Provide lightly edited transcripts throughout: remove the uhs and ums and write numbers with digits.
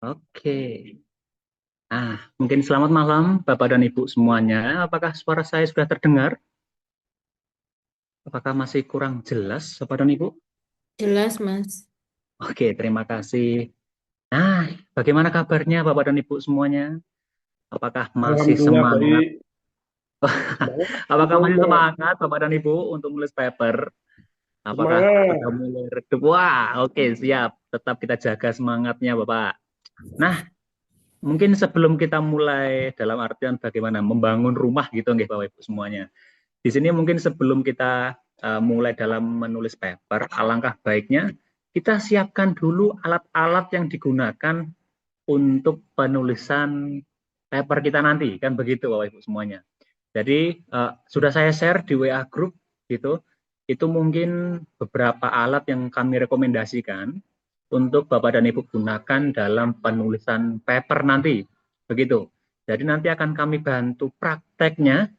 Oke. Mungkin selamat malam Bapak dan Ibu semuanya. Apakah suara saya sudah terdengar? Apakah masih kurang jelas Bapak dan Ibu? Jelas, Mas. Oke, terima kasih. Nah, bagaimana kabarnya Bapak dan Ibu semuanya? Apakah masih Alhamdulillah semangat? baik. Semangat Apakah untuk masih semangat Bapak dan Ibu untuk menulis paper? Apakah sudah semangat. mulai redup? Wah, oke, siap. Tetap kita jaga semangatnya Bapak. Nah, mungkin sebelum kita mulai dalam artian bagaimana membangun rumah gitu nggih Bapak Ibu semuanya. Di sini mungkin sebelum kita mulai dalam menulis paper, alangkah baiknya kita siapkan dulu alat-alat yang digunakan untuk penulisan paper kita nanti, kan begitu Bapak Ibu semuanya. Jadi sudah saya share di WA group gitu, itu mungkin beberapa alat yang kami rekomendasikan untuk Bapak dan Ibu gunakan dalam penulisan paper nanti, begitu. Jadi nanti akan kami bantu prakteknya,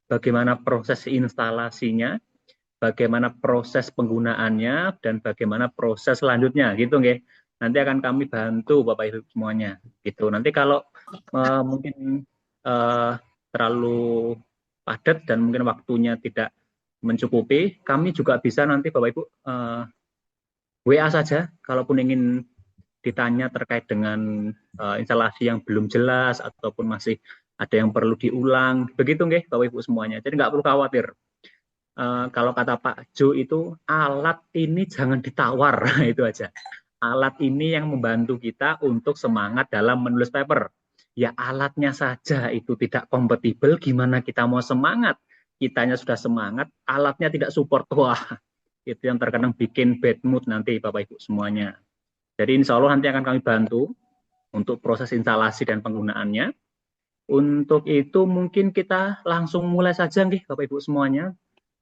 bagaimana proses instalasinya, bagaimana proses penggunaannya, dan bagaimana proses selanjutnya, gitu nggih. Nanti akan kami bantu Bapak Ibu semuanya, gitu. Nanti kalau mungkin terlalu padat dan mungkin waktunya tidak mencukupi, kami juga bisa nanti Bapak Ibu WA saja, kalaupun ingin ditanya terkait dengan instalasi yang belum jelas ataupun masih ada yang perlu diulang, begitu nggih Bapak Ibu semuanya. Jadi nggak perlu khawatir. Kalau kata Pak Jo itu alat ini jangan ditawar, itu aja. Alat ini yang membantu kita untuk semangat dalam menulis paper. Ya alatnya saja itu tidak kompatibel, gimana kita mau semangat? Kitanya sudah semangat, alatnya tidak support. Wah, itu yang terkadang bikin bad mood nanti Bapak Ibu semuanya. Jadi insya Allah nanti akan kami bantu untuk proses instalasi dan penggunaannya. Untuk itu mungkin kita langsung mulai saja nih Bapak Ibu semuanya,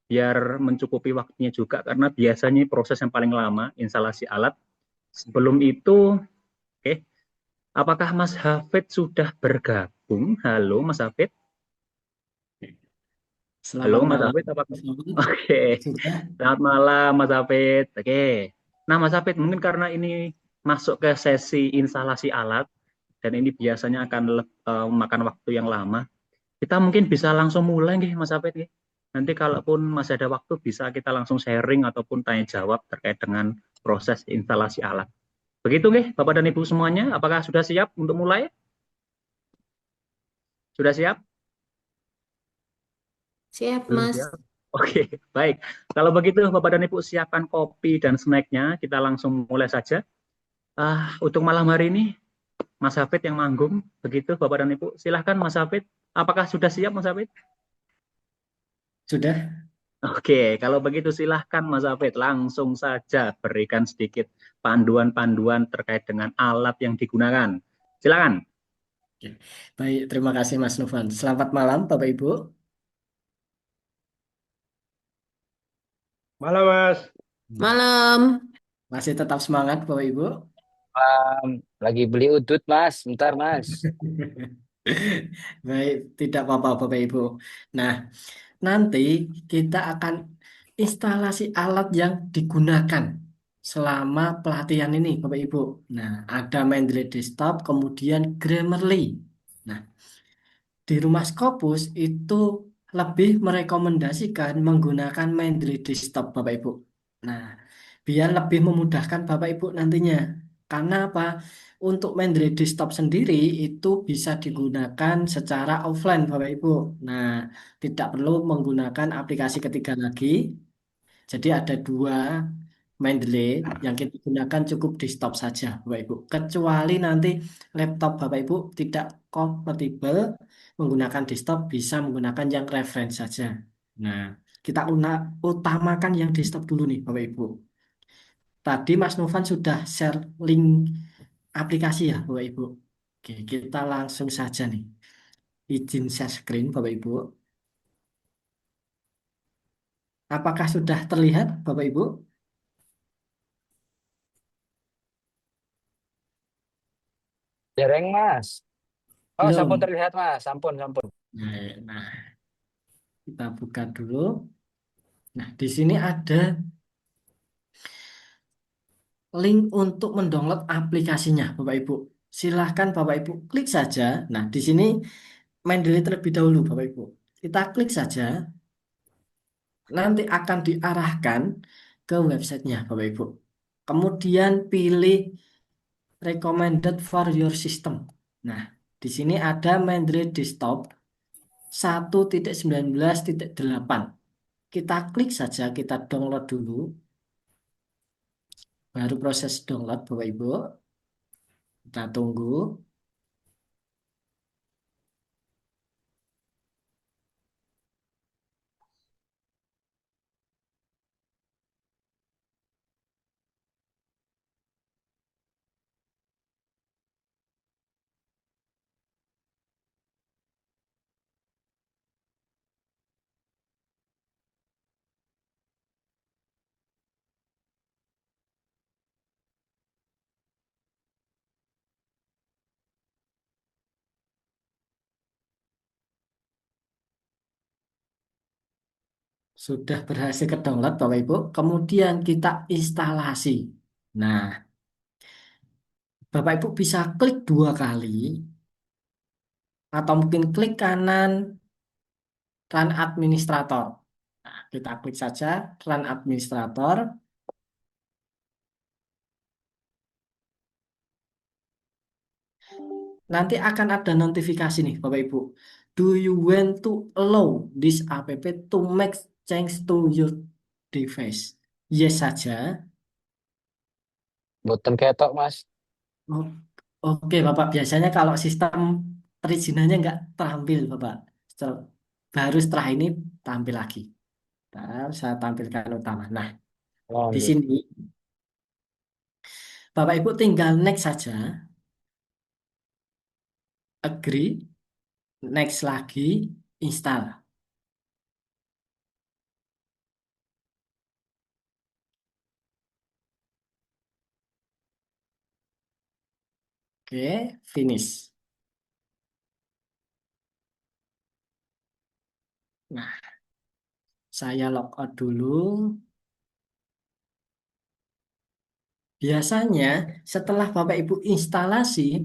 biar mencukupi waktunya juga, karena biasanya proses yang paling lama instalasi alat. Sebelum itu, oke, apakah Mas Hafid sudah bergabung? Halo Mas Hafid. Halo Selamat Mas malam, Hafid, apa? Mas Nofan. Oke, Sudah? selamat malam Mas Hafid. Oke, nah Mas Hafid mungkin karena ini masuk ke sesi instalasi alat dan ini biasanya akan memakan waktu yang lama, kita mungkin bisa langsung mulai nih Mas Hafid nih. Nanti kalaupun masih ada waktu bisa kita langsung sharing ataupun tanya jawab terkait dengan proses instalasi alat. Begitu nih Bapak dan Ibu semuanya, apakah sudah siap untuk mulai? Sudah siap? Siap, Belum Mas. siap? Oke, baik. Kalau begitu Bapak dan Ibu siapkan kopi dan snacknya, kita langsung mulai saja. Untuk malam hari ini, Mas Hafid yang manggung, begitu Bapak dan Ibu. Silahkan Mas Hafid, apakah sudah siap Mas Hafid? Sudah? Oke, kalau begitu silahkan Mas Hafid, langsung saja berikan sedikit panduan-panduan terkait dengan alat yang digunakan. Silakan. Oke. Baik, terima kasih Mas Nofan. Selamat malam Bapak Ibu. Malam, Mas. Malam. Masih tetap semangat Bapak Ibu. Lagi beli udut, Mas. Bentar, Mas. Baik, tidak apa-apa Bapak Ibu. Nah, nanti kita akan instalasi alat yang digunakan selama pelatihan ini Bapak Ibu. Nah, ada Mendeley Desktop, kemudian Grammarly. Nah, di rumah Scopus itu lebih merekomendasikan menggunakan Mendeley Desktop Bapak Ibu. Nah, biar lebih memudahkan Bapak Ibu nantinya. Karena apa? Untuk Mendeley Desktop sendiri itu bisa digunakan secara offline Bapak Ibu. Nah, tidak perlu menggunakan aplikasi ketiga lagi. Jadi ada dua Mendeley yang kita gunakan cukup desktop saja Bapak Ibu. Kecuali nanti laptop Bapak Ibu tidak kompatibel menggunakan desktop, bisa menggunakan yang reference saja. Nah, kita utamakan yang desktop dulu nih Bapak Ibu. Tadi Mas Novan sudah share link aplikasi ya Bapak Ibu. Oke, kita langsung saja nih. Izin share screen Bapak Ibu. Apakah sudah terlihat Bapak Ibu? Dereng, Mas. Oh, sampun Belum. terlihat, Mas. Sampun, sampun. Nah, kita buka dulu. Nah, di sini ada link untuk mendownload aplikasinya, Bapak Ibu. Silahkan Bapak Ibu klik saja. Nah, di sini Mendeley terlebih dahulu, Bapak Ibu. Kita klik saja, nanti akan diarahkan ke websitenya, Bapak Ibu. Kemudian pilih recommended for your system. Nah, di sini ada Mendeley Desktop 1.19.8. Kita klik saja, kita download dulu. Baru proses download, Bapak Ibu. Kita tunggu. Sudah berhasil ke-download Bapak Ibu. Kemudian kita instalasi. Nah, Bapak Ibu bisa klik dua kali atau mungkin klik kanan Run Administrator. Nah, kita klik saja Run Administrator. Nanti akan ada notifikasi nih Bapak Ibu. Do you want to allow this app to make change to your device? Yes saja. Boten ketok, Mas. Oh, oke Bapak, biasanya kalau sistem perizinannya nggak terampil Bapak. Baru setelah ini tampil lagi. Ntar saya tampilkan utama. Nah, Oh, di iya. sini Bapak Ibu tinggal next saja, agree, next lagi, install. Oke, finish. Nah, Saya logout dulu. Biasanya setelah Bapak Ibu instalasi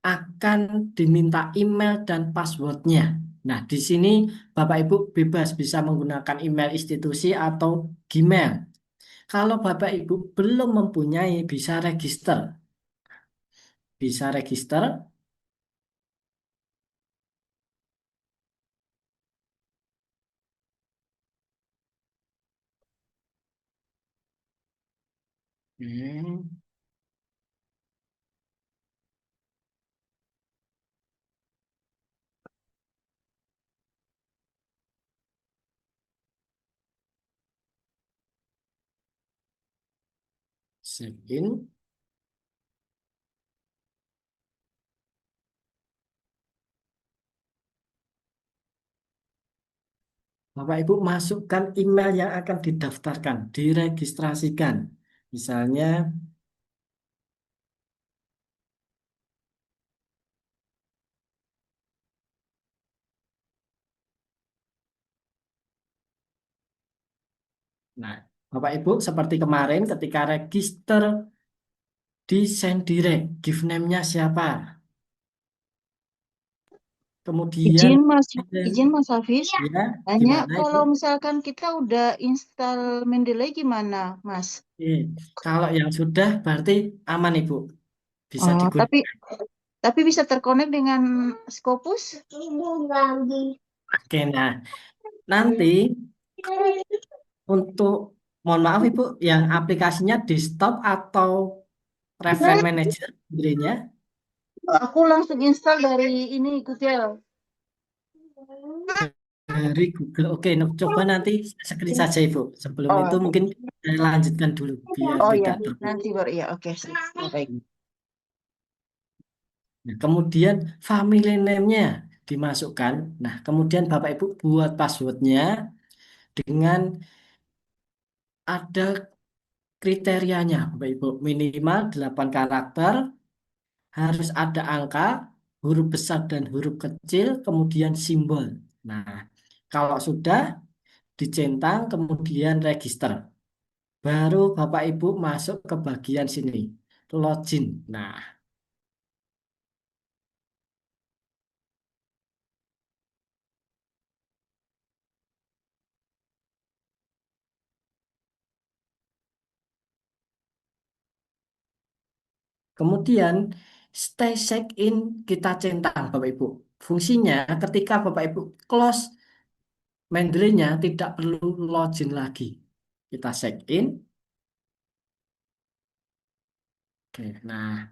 akan diminta email dan passwordnya. Nah, di sini Bapak Ibu bebas bisa menggunakan email institusi atau Gmail. Kalau Bapak Ibu belum mempunyai, bisa register. Bisa register. Hmm, Sign in. Bapak Ibu masukkan email yang akan didaftarkan, diregistrasikan. Misalnya, nah, Bapak Ibu seperti kemarin ketika register di Send Direct, give name-nya siapa? Kemudian Izin Mas, ada, izin Mas Hafiz, ya, tanya gimana Ibu? kalau misalkan kita udah install Mendeley gimana, Mas? Oke, kalau yang sudah berarti aman Ibu, bisa Oh, digunakan. tapi bisa terkonek dengan Scopus? Oke, nah nanti untuk, mohon maaf Ibu, yang aplikasinya desktop atau reference manager sebenarnya Aku langsung install dari ini Google. dari Google. Oke, nah, coba nanti screen saja Ibu. Sebelum itu Oh, mungkin saya lanjutkan dulu biar oh ya, tidak terputus. nanti baru ya. Oke, baik. Nah, kemudian family name-nya dimasukkan. Nah, kemudian Bapak Ibu buat passwordnya dengan ada kriterianya, Bapak Ibu. Minimal 8 karakter, harus ada angka, huruf besar dan huruf kecil, kemudian simbol. Nah, kalau sudah dicentang, kemudian register. Baru Bapak Ibu masuk ke bagian sini, login. Nah, kemudian stay check in kita centang Bapak Ibu. Fungsinya ketika Bapak Ibu close Mendeley-nya tidak perlu login lagi. Kita check in. Oke, nah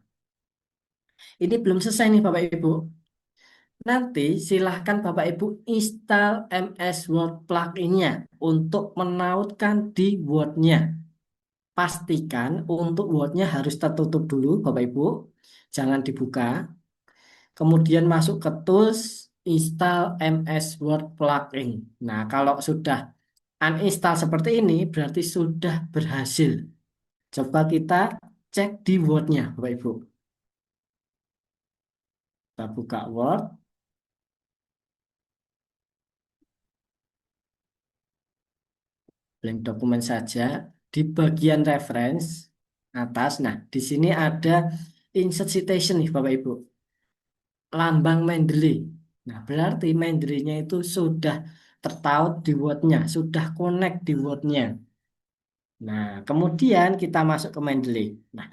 ini belum selesai nih Bapak Ibu. Nanti silahkan Bapak Ibu install MS Word plugin-nya untuk menautkan di Word-nya. Pastikan untuk Word-nya harus tertutup dulu Bapak Ibu. Jangan dibuka. Kemudian masuk ke Tools, install MS Word plugin. Nah, kalau sudah uninstall seperti ini berarti sudah berhasil. Coba kita cek di Word-nya Bapak Ibu. Kita buka Word. Blank dokumen saja di bagian reference atas. Nah, di sini ada insert citation nih Bapak Ibu. Lambang Mendeley. Nah, berarti Mendeley-nya itu sudah tertaut di Word-nya, sudah connect di Word-nya. Nah, kemudian kita masuk ke Mendeley. Nah,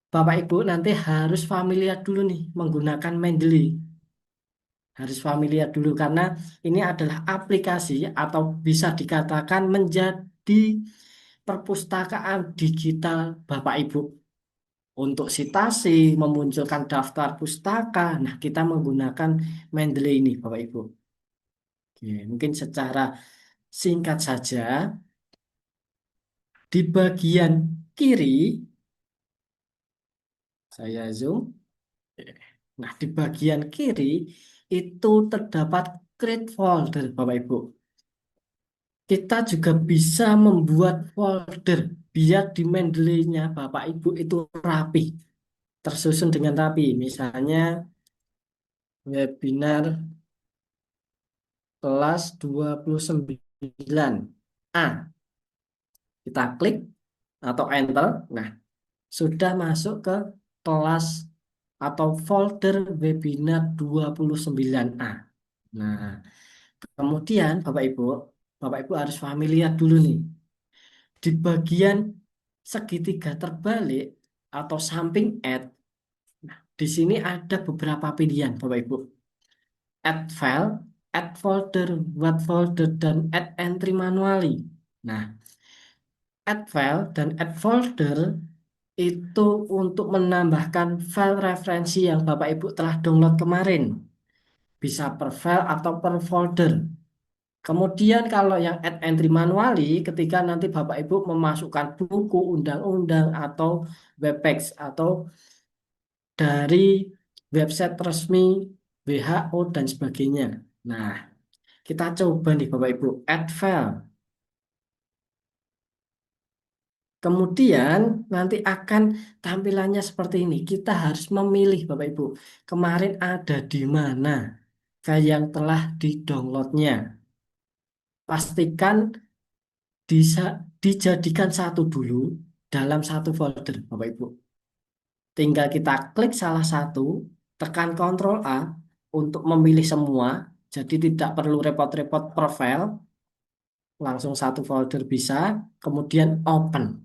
Bapak Ibu nanti harus familiar dulu nih menggunakan Mendeley. Harus familiar dulu karena ini adalah aplikasi atau bisa dikatakan menjadi perpustakaan digital Bapak Ibu. Untuk citasi, memunculkan daftar pustaka. Nah, kita menggunakan Mendeley ini, Bapak Ibu. Oke, mungkin secara singkat saja, di bagian kiri, saya zoom. Nah, di bagian kiri itu terdapat create folder, Bapak Ibu. Kita juga bisa membuat folder biar di Mendeley-nya Bapak Ibu itu rapi, tersusun dengan rapi. Misalnya webinar kelas 29. A. Kita klik atau enter. Nah, sudah masuk ke kelas atau folder webinar 29A. Nah, kemudian Bapak Ibu harus familiar dulu nih. Di bagian segitiga terbalik atau samping add, di sini ada beberapa pilihan Bapak Ibu. Add file, add folder, what folder, dan add entry manually. Nah, add file dan add folder itu untuk menambahkan file referensi yang Bapak Ibu telah download kemarin. Bisa per file atau per folder. Kemudian kalau yang add entry manually, ketika nanti Bapak Ibu memasukkan buku, undang-undang, atau webpage, atau dari website resmi WHO dan sebagainya. Nah, kita coba nih Bapak Ibu, add file. Kemudian nanti akan tampilannya seperti ini. Kita harus memilih Bapak Ibu, kemarin ada di mana file yang telah di-downloadnya. Pastikan dijadikan satu dulu dalam satu folder Bapak Ibu. Tinggal kita klik salah satu, tekan Ctrl A untuk memilih semua. Jadi tidak perlu repot-repot profile, langsung satu folder bisa, kemudian open.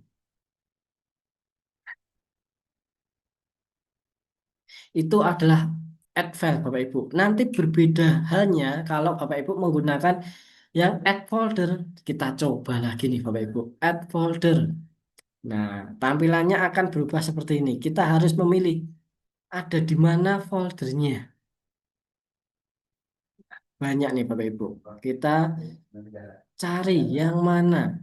Itu adalah add file Bapak Ibu. Nanti berbeda halnya kalau Bapak Ibu menggunakan yang add folder. Kita coba lagi nih Bapak Ibu, add folder. Nah, tampilannya akan berubah seperti ini. Kita harus memilih ada di mana foldernya. Banyak nih Bapak Ibu. Kita cari yang mana.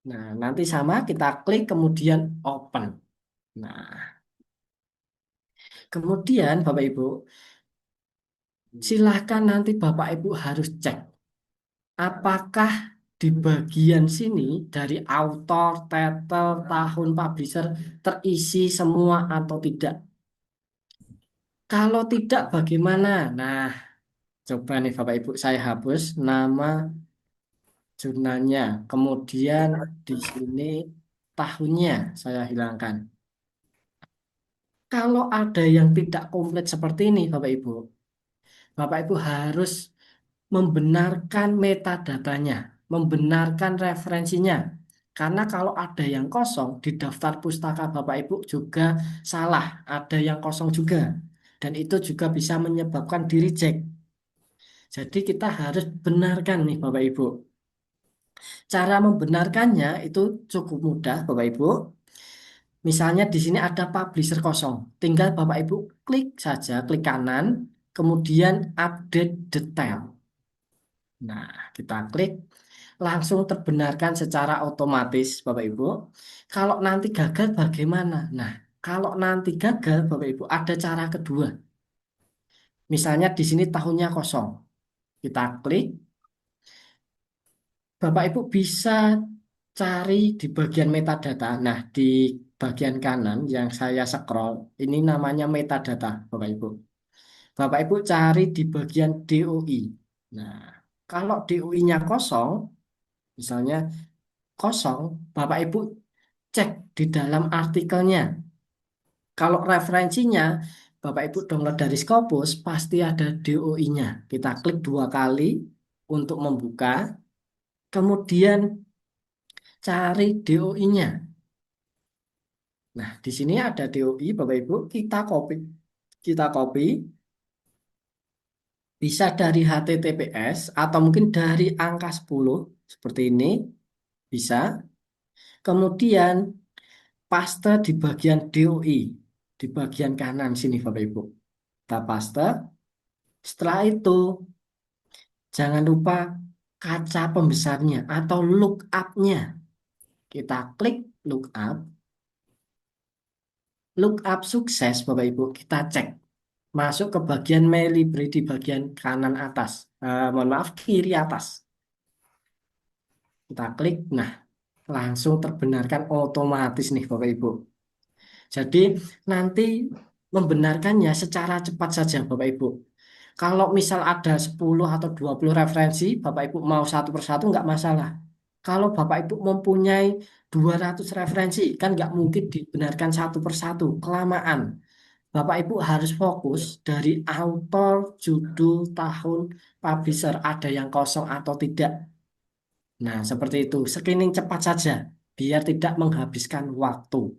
Nah, nanti sama kita klik kemudian open. Nah, kemudian Bapak Ibu, silahkan nanti Bapak Ibu harus cek apakah di bagian sini dari author, title, tahun publisher terisi semua atau tidak. Kalau tidak bagaimana? Nah, coba nih Bapak Ibu saya hapus nama jurnalnya. Kemudian di sini tahunnya saya hilangkan. Kalau ada yang tidak komplit seperti ini Bapak Ibu harus membenarkan metadatanya, membenarkan referensinya. Karena kalau ada yang kosong di daftar pustaka Bapak Ibu juga salah, ada yang kosong juga. Dan itu juga bisa menyebabkan di reject. Jadi kita harus benarkan nih Bapak Ibu. Cara membenarkannya itu cukup mudah Bapak Ibu. Misalnya di sini ada publisher kosong. Tinggal Bapak Ibu klik saja, klik kanan, kemudian update detail. Nah, kita klik, langsung terbenarkan secara otomatis Bapak Ibu. Kalau nanti gagal bagaimana? Nah, kalau nanti gagal Bapak Ibu ada cara kedua. Misalnya di sini tahunnya kosong. Kita klik, Bapak Ibu bisa cari di bagian metadata. Nah, di bagian kanan yang saya scroll, ini namanya metadata, Bapak Ibu. Bapak Ibu cari di bagian DOI. Nah, kalau DOI-nya kosong, misalnya kosong, Bapak Ibu cek di dalam artikelnya. Kalau referensinya, Bapak Ibu download dari Scopus, pasti ada DOI-nya. Kita klik 2 kali untuk membuka. Kemudian cari DOI-nya. Nah, di sini ada DOI, Bapak Ibu, kita copy. Kita copy, bisa dari HTTPS atau mungkin dari angka 10, seperti ini, bisa. Kemudian paste di bagian DOI, di bagian kanan sini Bapak Ibu. Kita paste. Setelah itu, jangan lupa kaca pembesarnya atau lookup-nya. Kita klik lookup. Lookup sukses Bapak Ibu, kita cek. Masuk ke bagian My Library di bagian kanan atas. Mohon maaf, kiri atas. Kita klik, nah langsung terbenarkan otomatis nih Bapak Ibu. Jadi nanti membenarkannya secara cepat saja Bapak Ibu. Kalau misal ada 10 atau 20 referensi, Bapak Ibu mau satu persatu nggak masalah. Kalau Bapak Ibu mempunyai 200 referensi, kan nggak mungkin dibenarkan satu persatu, kelamaan. Bapak Ibu harus fokus dari author, judul, tahun, publisher, ada yang kosong atau tidak. Nah, seperti itu. Screening cepat saja, biar tidak menghabiskan waktu.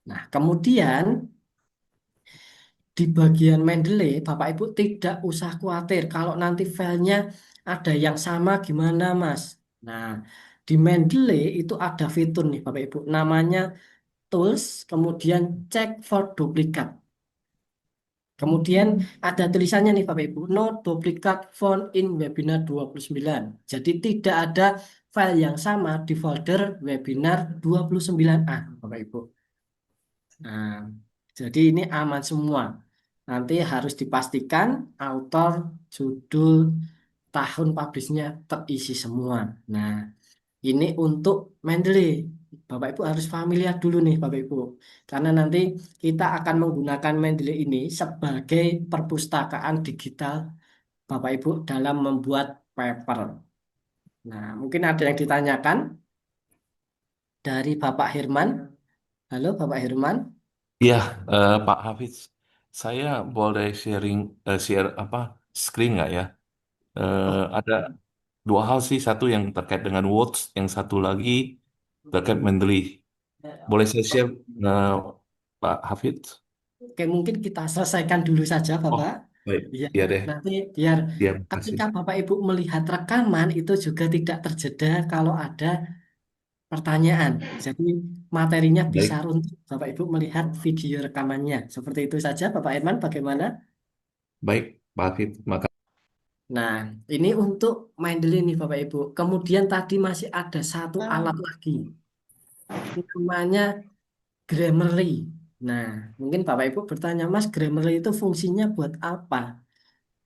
Nah, kemudian di bagian Mendeley, Bapak Ibu tidak usah khawatir kalau nanti filenya ada yang sama gimana, Mas. Nah, di Mendeley itu ada fitur nih, Bapak Ibu, namanya tools, kemudian check for duplicate. Kemudian ada tulisannya nih Bapak Ibu, no duplicate found in webinar 29. Jadi tidak ada file yang sama di folder webinar 29A, Bapak Ibu. Nah, jadi ini aman semua. Nanti harus dipastikan author, judul, tahun publishnya terisi semua. Nah, ini untuk Mendeley. Bapak Ibu harus familiar dulu nih Bapak Ibu. Karena nanti kita akan menggunakan Mendeley ini sebagai perpustakaan digital Bapak Ibu dalam membuat paper. Nah, mungkin ada yang ditanyakan dari Bapak Herman. Halo Bapak Herman. Ya, Pak Hafiz, saya boleh share apa screen nggak ya? Oh, Ada dua hal sih, satu yang terkait dengan Words, yang satu lagi terkait Mendeley. Boleh saya share, eh, Pak Hafiz? oke, mungkin kita selesaikan dulu saja Oh, Bapak. baik, Ya, iya deh, nanti biar ya, makasih. ketika Bapak Ibu melihat rekaman itu juga tidak terjeda kalau ada pertanyaan. Jadi materinya bisa Baik, runtuh Bapak Ibu melihat video rekamannya. Seperti itu saja Bapak Irman, bagaimana? baik, Pak Hafiz, makasih. Nah, ini untuk Mendeley nih Bapak Ibu. Kemudian tadi masih ada satu alat lagi. Namanya Grammarly. Nah, mungkin Bapak Ibu bertanya, Mas, Grammarly itu fungsinya buat apa?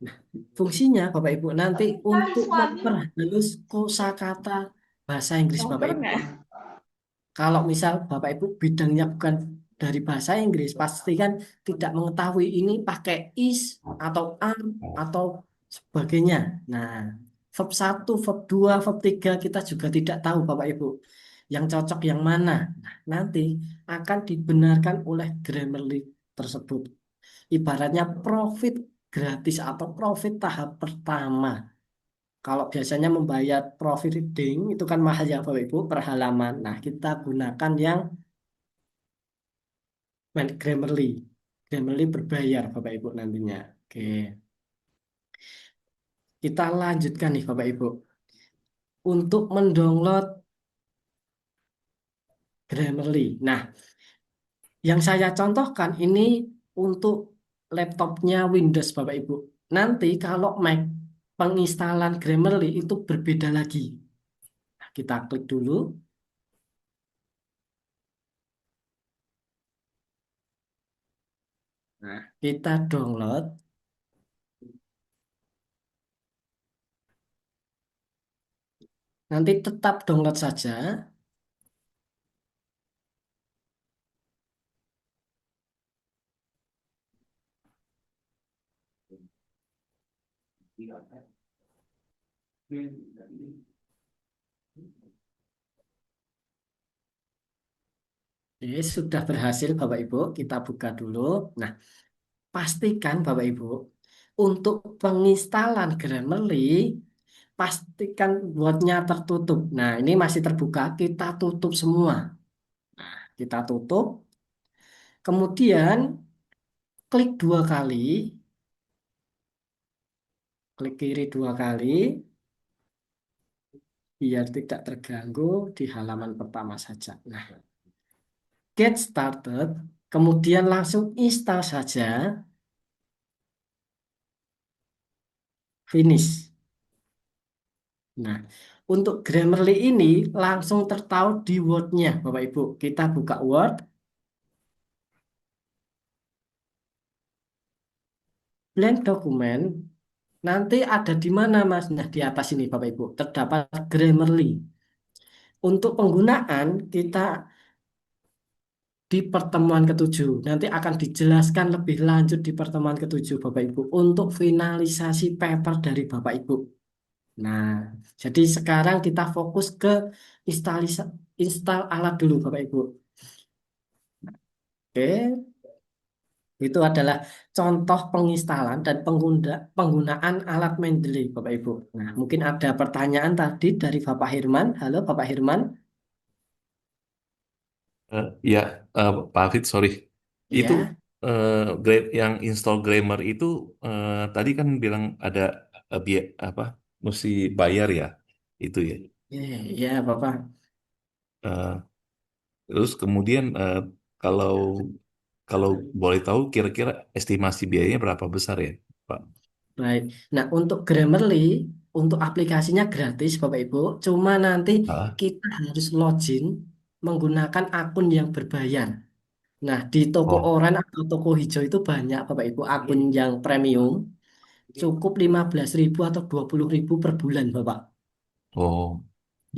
Nah, fungsinya Bapak Ibu nanti untuk memperhalus kosakata bahasa Inggris Bapak Ibu. Kalau misal Bapak Ibu bidangnya bukan dari bahasa Inggris, pasti kan tidak mengetahui ini pakai is atau are atau sebagainya. Nah, verb 1, verb 2, verb 3 kita juga tidak tahu Bapak Ibu. Yang cocok yang mana. Nah, nanti akan dibenarkan oleh Grammarly tersebut. Ibaratnya profit gratis atau profit tahap pertama. Kalau biasanya membayar profit reading itu kan mahal ya Bapak Ibu per halaman. Nah, kita gunakan yang Grammarly. Grammarly berbayar Bapak Ibu nantinya. Oke. Kita lanjutkan nih Bapak Ibu. Untuk mendownload Grammarly. Nah, yang saya contohkan ini untuk laptopnya Windows Bapak Ibu. Nanti kalau Mac penginstalan Grammarly itu berbeda lagi. Nah, kita klik dulu. Nah, kita download. Nanti tetap download saja. Oke, sudah berhasil Bapak Ibu. Kita buka dulu. Nah, pastikan Bapak Ibu untuk penginstalan Grammarly pastikan Word-nya tertutup. Nah, ini masih terbuka, kita tutup semua. Nah, kita tutup. Kemudian klik 2 kali, klik kiri 2 kali biar tidak terganggu di halaman pertama saja. Nah, get started, kemudian langsung install saja, finish. Nah, untuk Grammarly ini langsung tertaut di Word-nya, Bapak Ibu. Kita buka Word, blank dokumen, nanti ada di mana, Mas? Nah, di atas ini, Bapak Ibu, terdapat Grammarly. Untuk penggunaan, kita di pertemuan ketujuh. Nanti akan dijelaskan lebih lanjut di pertemuan ketujuh, Bapak Ibu, untuk finalisasi paper dari Bapak Ibu. Nah, jadi sekarang kita fokus ke install alat dulu, Bapak Ibu. Oke, itu adalah contoh penginstalan dan penggunaan alat Mendeley, Bapak Ibu. Nah, mungkin ada pertanyaan tadi dari Bapak Hirman. Halo, Bapak Hirman. Ya, Pak Hafid, sorry. Itu Ya, yang install Grammar itu tadi kan bilang ada biaya apa mesti bayar ya, itu ya. ya, Bapak. Eh, Terus kemudian kalau kalau boleh tahu kira-kira estimasi biayanya berapa besar ya, Pak? Baik. Nah, untuk Grammarly, untuk aplikasinya gratis, Bapak Ibu. Cuma nanti Ah, kita harus login menggunakan akun yang berbayar. Nah, di toko oh, oranye atau toko hijau itu banyak, Bapak Ibu, akun yang premium. Cukup 15.000 atau 20.000 per bulan, Bapak. oh,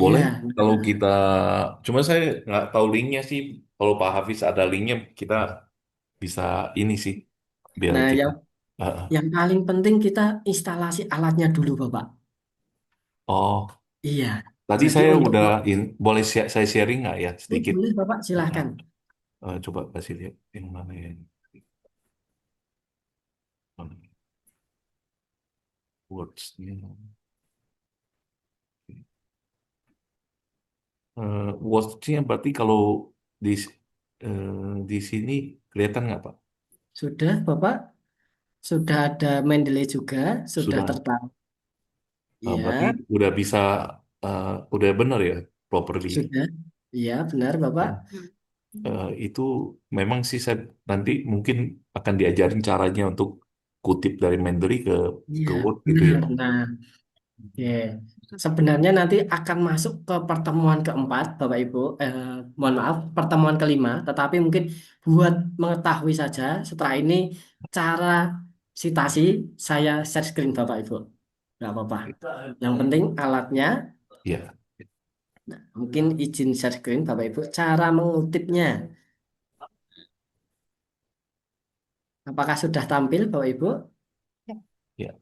boleh Iya. kalau kita. Cuma saya nggak tahu linknya sih. Kalau Pak Hafiz ada linknya, kita bisa ini sih, biar Nah, kita. yang Ah, ah. yang paling penting kita instalasi alatnya dulu, Bapak. Oh, Iya. tadi Jadi saya untuk udah boleh saya sharing nggak ya sedikit? boleh, Bapak, Ah, silahkan. coba kasih lihat yang mana ya. Mana ya? Words-nya. Words-nya berarti kalau di di sini kelihatan nggak Pak? Sudah, Bapak? Sudah ada Mendeley juga, sudah Sudah. tertang. Berarti Iya, udah bisa, udah benar ya, properly ya. sudah. Iya, benar, Bapak. Oh, itu memang sih saya nanti mungkin akan diajarin caranya untuk kutip dari Mendeley ke Iya, Word gitu ya benar. Pak. Nah, oke. Sebenarnya nanti akan masuk ke pertemuan keempat, Bapak Ibu. Mohon maaf, pertemuan kelima. Tetapi mungkin buat mengetahui saja, setelah ini cara citasi saya share screen, Bapak Ibu. Nggak apa-apa. Yang penting alatnya. Ya, Nah, mungkin izin share screen, Bapak Ibu. Cara mengutipnya. Apakah sudah tampil, Bapak Ibu? ya.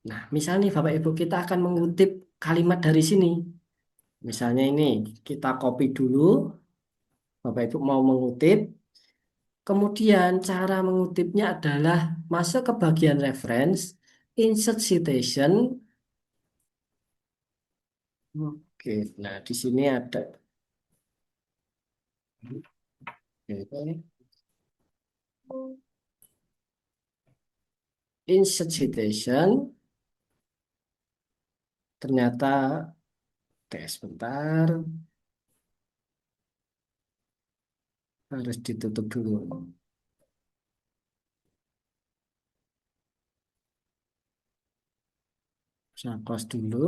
Nah, misalnya nih, Bapak Ibu, kita akan mengutip kalimat dari sini. Misalnya ini, kita copy dulu. Bapak Ibu mau mengutip. Kemudian cara mengutipnya adalah masuk ke bagian reference, insert citation. Oke, nah di sini ada. Oke. Insert citation. Ternyata, sebentar, harus ditutup dulu. Saya close dulu.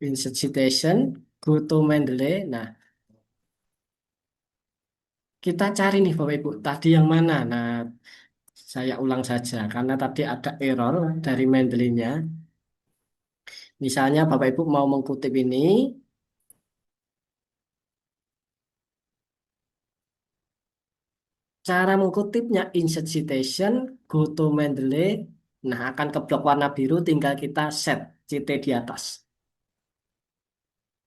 Insert citation, go to Mendeley. Nah, kita cari nih Bapak Ibu, tadi yang mana? Nah, saya ulang saja, karena tadi ada error dari Mendeley-nya. Misalnya Bapak Ibu mau mengkutip ini, cara mengkutipnya insert citation, go to Mendeley. Nah, akan ke blok warna biru, tinggal kita set CT di atas.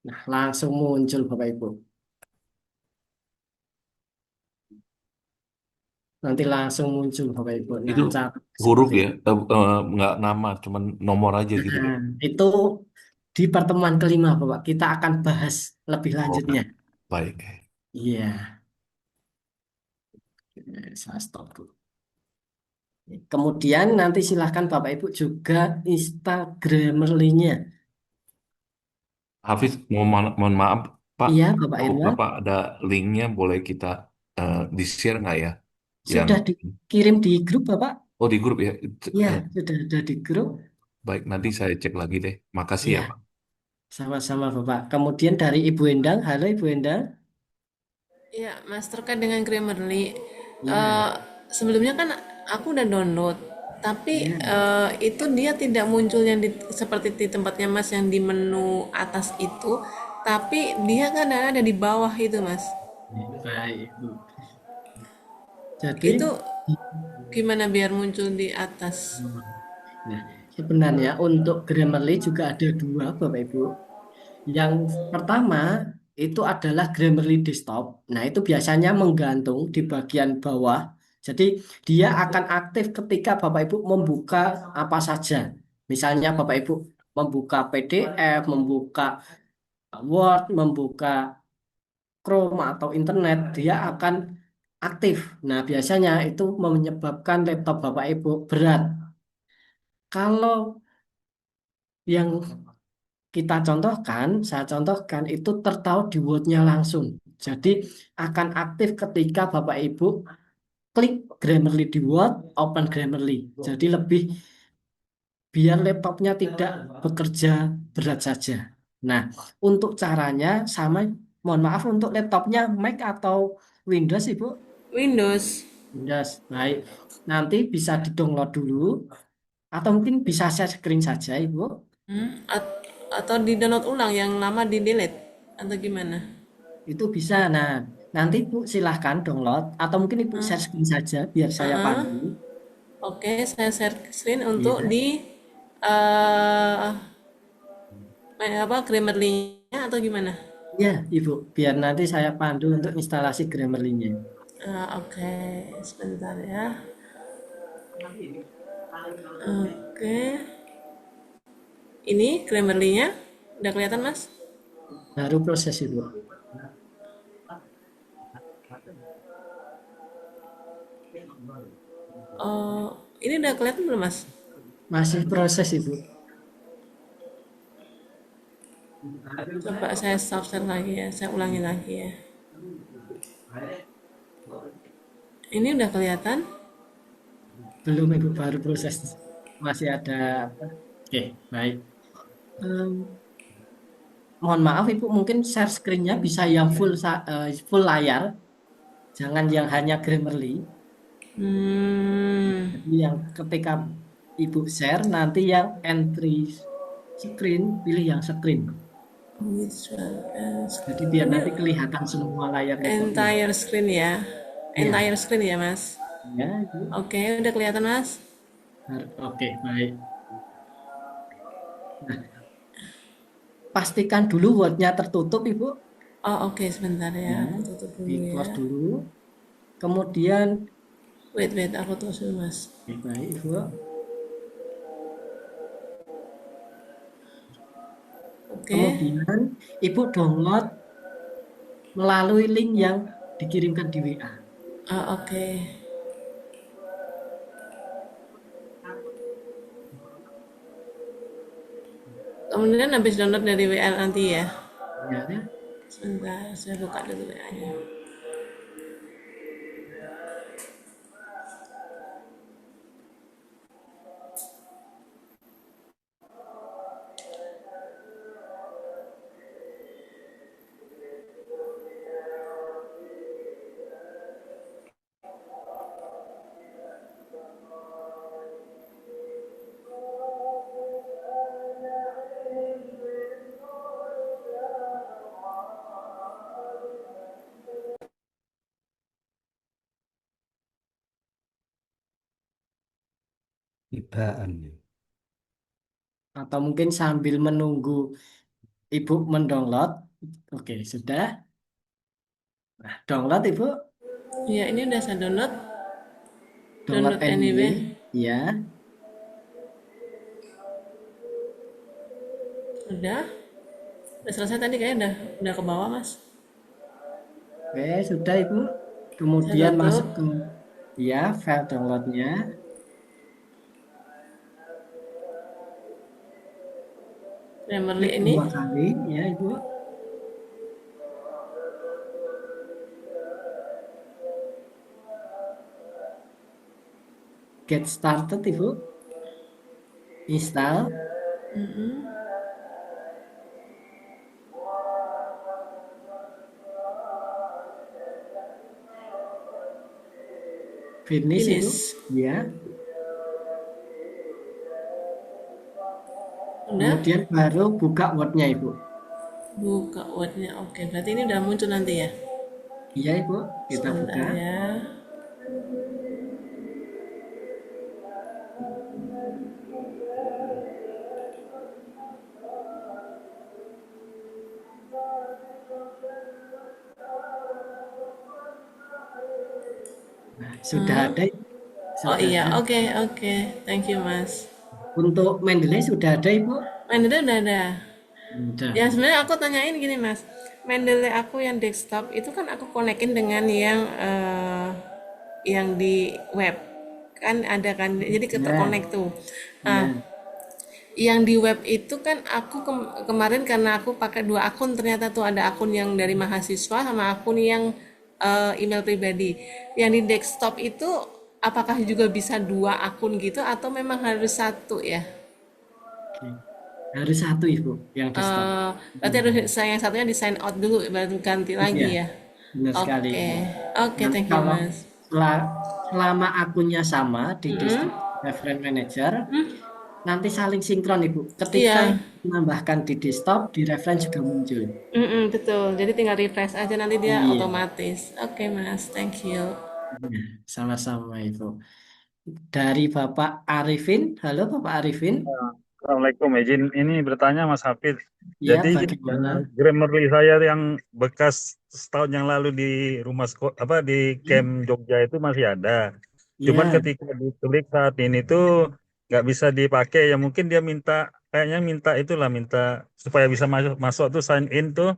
Nah, langsung muncul Bapak Ibu. Nanti langsung muncul Bapak Ibu. Nah, Itu cara huruf seperti ya, itu. nggak nama, cuman nomor aja gitu Nah, ya. itu di pertemuan kelima Bapak. Kita akan bahas lebih Oh, lanjutnya. baik. Iya, saya stop dulu. Kemudian nanti silahkan Bapak Ibu juga Instagrammerly-nya. Hafiz, mohon maaf, Pak. Iya, Bapak Kalau Irwan. Bapak ada linknya, boleh kita di-share nggak ya? Yang Sudah dikirim di grup Bapak? oh di grup ya. Iya, Eh, sudah ada di grup. Baik, nanti saya cek lagi deh. Makasih Iya, ya, Pak. sama-sama Bapak. Kemudian dari Ibu Endang. Halo Ibu Endang. Ya, Mas, terkait dengan Grammarly. Iya, Sebelumnya kan aku udah download. Tapi Ya. itu dia tidak muncul yang seperti di tempatnya Mas yang di menu atas itu, tapi dia kadang ada di bawah itu Mas. Baik, Ibu. Jadi, Itu gimana biar muncul di atas? nah, sebenarnya untuk Grammarly juga ada dua, Bapak Ibu. Yang pertama itu adalah Grammarly Desktop. Nah, itu biasanya menggantung di bagian bawah. Jadi, dia akan aktif ketika Bapak Ibu membuka apa saja. Misalnya Bapak Ibu membuka PDF, membuka Word, membuka Chrome atau internet, dia akan aktif. Nah, biasanya itu menyebabkan laptop Bapak Ibu berat. Kalau yang kita contohkan, saya contohkan itu tertaut di Word-nya langsung. Jadi akan aktif ketika Bapak Ibu klik Grammarly di Word, open Grammarly. Jadi lebih biar laptopnya tidak bekerja berat saja. Nah, untuk caranya sama, mohon maaf untuk laptopnya Mac atau Windows, Ibu? Windows. Windows, baik. Nanti bisa di-download dulu, atau mungkin bisa share screen saja, Ibu. Atau di download ulang yang lama di delete atau gimana? Itu bisa. Nah, nanti Ibu silahkan download, atau mungkin Ibu share screen saja, biar saya Heeh. pandu. Oke, saya share screen untuk Iya, di eh apa Grammarly-nya atau gimana? iya, Ibu. Biar nanti saya pandu untuk instalasi Grammarly-nya. Oke, sebentar ya. Oke, ini Grammarly-nya udah kelihatan Mas? Baru proses, Ibu. Oh, ini udah kelihatan belum Mas? Masih proses, Ibu. Coba saya stop share lagi ya, saya ulangi lagi ya. Ini udah kelihatan? Belum, Ibu. Baru proses. Masih ada apa? Oke, baik. Em, Mohon maaf, Ibu. Mungkin share screen-nya bisa yang full layar. Jangan yang hanya Grammarly. Jadi yang ketika Ibu share, nanti yang entry screen, pilih yang screen. Which one? Jadi biar Ini nanti kelihatan semua layar laptopnya. entire screen ya, Ya, entire screen ya Mas. ya, Ibu. Oke, udah kelihatan Mas. Oke, baik. Nah, pastikan dulu Word-nya tertutup, Ibu. Oh oke, sebentar ya, Ya, aku tutup di dulu ya. close dulu. Kemudian, Wait, aku tutup dulu Mas. baik, Ibu. Oke, Kemudian, Ibu download melalui link yang dikirimkan di WA. oke. Kemudian habis download dari WA nanti ya. Ya, ya. Sebentar, saya buka dulu WA-nya. Ibaan. Atau mungkin sambil menunggu Ibu mendownload. Oke, sudah. Nah, download, Ibu. Ya, ini udah saya download. Download Download anyway. anyway. Ya, Udah. Udah selesai tadi kayaknya udah ke bawah Mas. oke, sudah, Ibu. Saya Kemudian masuk tutup. ke ya file downloadnya. Grammarly Klik ini. 2 kali, ya, Ibu. Get started, Ibu. Install. Finish, Ibu. Finish. Ya. Udah? Kemudian baru buka Word-nya, Ibu. Buka Word-nya. Oke, berarti ini udah muncul nanti ya. Iya, Ibu. Kita buka. Sebentar ya. Nah, sudah Hah? ada, Ibu. Oh Sudah iya, ada. oke, oke. Thank you, Mas. Untuk Mendeley sudah ada, Ibu. Mendeley udah ada. Sudah. Ya sebenarnya aku tanyain gini, Mas. Mendeley aku yang desktop itu kan aku konekin dengan yang di web. Kan ada kan, jadi Ya, keterkonek tuh. Nah, ya. yang di web itu kan aku kemarin karena aku pakai dua akun, ternyata tuh ada akun yang dari mahasiswa sama akun yang email pribadi. Yang di desktop itu apakah juga bisa dua akun gitu atau memang harus satu ya? Oke. Harus satu, Ibu, yang desktop. Eh, Berarti harus saya yang satunya di sign out dulu baru ganti Iya, lagi ya. benar sekali, Oke, Ibu. oke, Nanti thank you kalau Mas. selama akunnya sama di desktop Mm-mm. reference manager, nanti saling sinkron, Ibu. Ketika Iya, menambahkan di desktop, di reference juga muncul. mm-mm, betul. Jadi tinggal refresh aja nanti dia Iya, otomatis. Oke Mas, thank you. iya, sama-sama, Ibu. Dari Bapak Arifin, halo Bapak Arifin. Assalamualaikum, izin ini bertanya Mas Hafid. Ya, Jadi bagaimana? Grammarly saya yang bekas setahun yang lalu di rumah apa di camp Jogja itu masih ada. Cuman Iya, ketika diklik saat ini tuh nggak bisa dipakai. Ya mungkin dia minta kayaknya minta itulah minta supaya bisa masuk masuk tuh sign in tuh.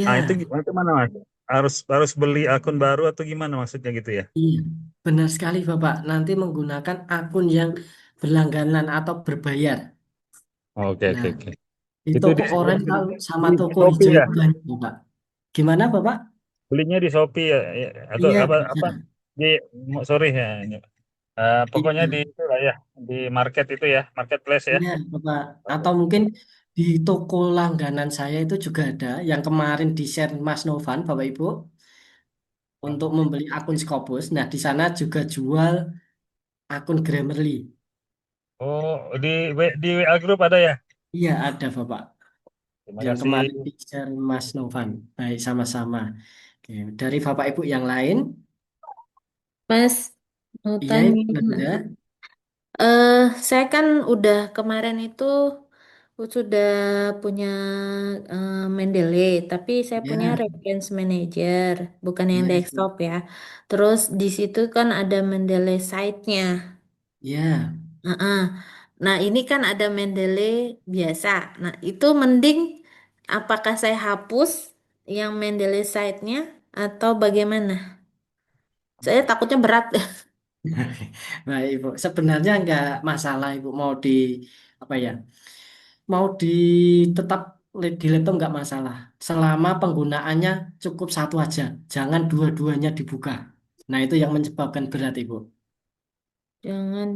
Ah itu iya, gimana itu mana Mas? Harus harus beli akun baru atau gimana maksudnya gitu ya? iya. Benar sekali Bapak. Nanti menggunakan akun yang berlangganan atau berbayar. Oke oke Nah, oke. di Itu toko orange sama di toko Shopee hijau ya? itu banyak Bapak. Gimana Bapak? Belinya di Shopee ya, atau Iya, apa bisa. apa di sorry ya. Pokoknya Iya, di itu lah ya, di market itu ya, marketplace ya. iya Bapak. Oke. Atau mungkin di toko langganan saya itu juga ada yang kemarin di-share Mas Novan, Bapak Ibu, untuk membeli akun Scopus. Nah, di sana juga jual akun Grammarly. Oh, di WA Group ada ya? Iya, ada Bapak. Terima Yang kasih. kemarin di-share Mas Novan. Baik, sama-sama. Oke, dari Bapak Ibu yang lain, Mas, mau iya tanya, Ibu ada. eh saya kan udah kemarin itu sudah punya Mendeley, tapi saya punya Ya, Reference Manager, bukan yang ya Ibu. desktop ya. Terus di situ kan ada Mendeley site-nya. Ya, Heeh. Nah, ini kan ada Mendeley biasa. Nah, itu mending apakah saya hapus yang Mendeley site-nya atau bagaimana? Saya takutnya berat. baik Ibu. Sebenarnya nggak masalah Ibu mau di apa ya? Mau di tetap di laptop nggak masalah. Selama penggunaannya cukup satu aja. Jangan dua-duanya dibuka. Nah, itu yang menyebabkan berat Ibu. Jangan,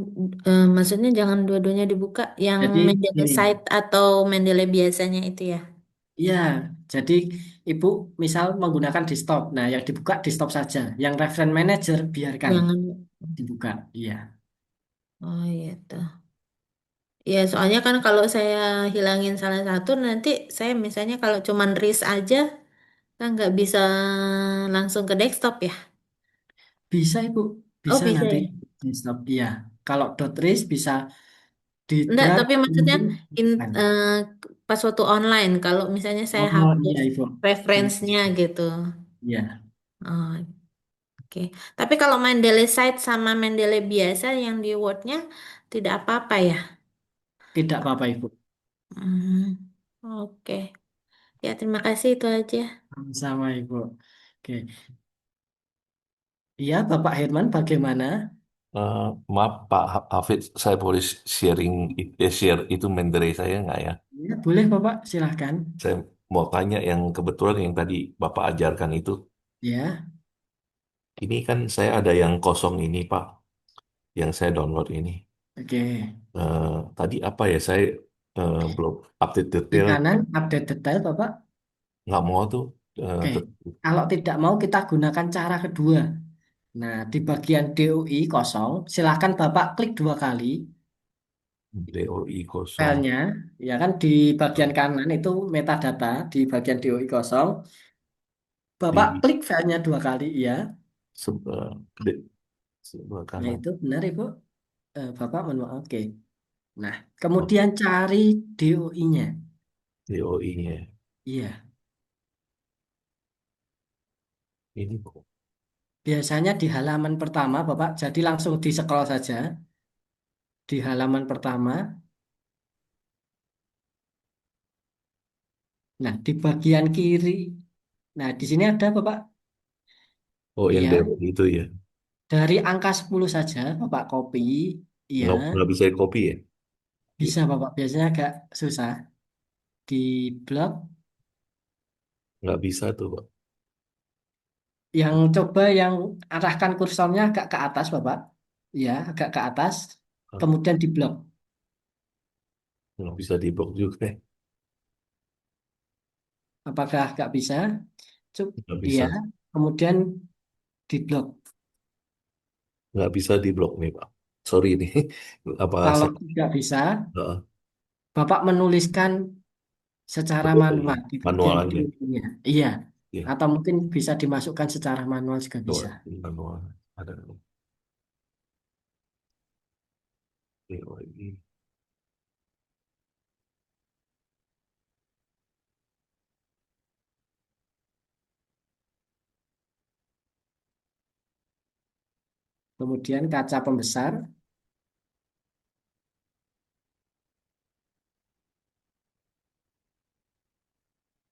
maksudnya jangan dua-duanya dibuka, yang Jadi Mendeley ini. Site atau Mendeley biasanya itu ya. Iya, jadi Ibu misal menggunakan desktop. Nah, yang dibuka desktop saja. Yang reference manager biarkan Jangan, dibuka. Iya. oh iya tuh. Ya, soalnya kan kalau saya hilangin salah satu, nanti saya misalnya kalau cuman RIS aja, kan nggak bisa langsung ke desktop ya. Bisa Ibu, Oh bisa bisa nanti ya. desktop. Iya. Kalau .ris bisa di Enggak, drag tapi maksudnya kemudian in, kan. eh, pas waktu online, kalau misalnya saya Oh hapus iya Ibu. referensinya gitu. Iya, Oh, oke. Tapi kalau Mendeley Site sama Mendeley biasa yang di Word-nya tidak apa-apa ya. tidak apa-apa Ibu. Hmm, oke. Ya, terima kasih itu aja. Sama Ibu. Oke. Iya, Bapak Herman bagaimana? Eh, maaf Pak Hafid, saya boleh sharing share itu Mendeley saya nggak ya? Iya, boleh Bapak, silahkan. Saya mau tanya yang kebetulan yang tadi Bapak ajarkan itu. Ya, Ini kan saya ada yang kosong ini Pak, yang saya download ini. oke. Tadi apa ya saya belum update Di detail, kanan update detail Bapak. nggak mau tuh. Oke. Kalau tidak mau kita gunakan cara kedua. Nah, di bagian DOI kosong, silahkan Bapak klik dua kali. DOI kosong. filenya, ya kan di bagian kanan itu metadata, di bagian DOI kosong. Bapak Di klik filenya 2 kali, ya. sebelah, sebelah Nah, kanan. itu benar, Ibu. Bapak oke. Nah, kemudian cari DOI-nya. DOI-nya. Iya, Ini kok. biasanya di halaman pertama, Bapak. Jadi langsung di scroll saja di halaman pertama. Nah, di bagian kiri. Nah, di sini ada, Bapak. Oh, yang Iya, DOI itu ya. dari angka 10 saja, Bapak copy. Iya, Nggak bisa copy ya? bisa, Bapak. Biasanya agak susah. Di blok Nggak bisa tuh, Pak. yang coba yang arahkan kursornya agak ke atas, Bapak. Iya, agak ke atas. Ah, Kemudian di blok. nggak bisa di blok juga. Apakah nggak bisa? Nggak Iya, bisa. kemudian di blok. Nggak bisa di blok nih, Pak. Sorry nih. Apa Kalau saya... tidak bisa, Heeh. Bapak menuliskan secara Oh, iya. manual di Manual bagian aja. kirinya. Iya, Iya. atau mungkin bisa dimasukkan secara manual juga Coba bisa. manual. Ada DOI. Kemudian kaca pembesar.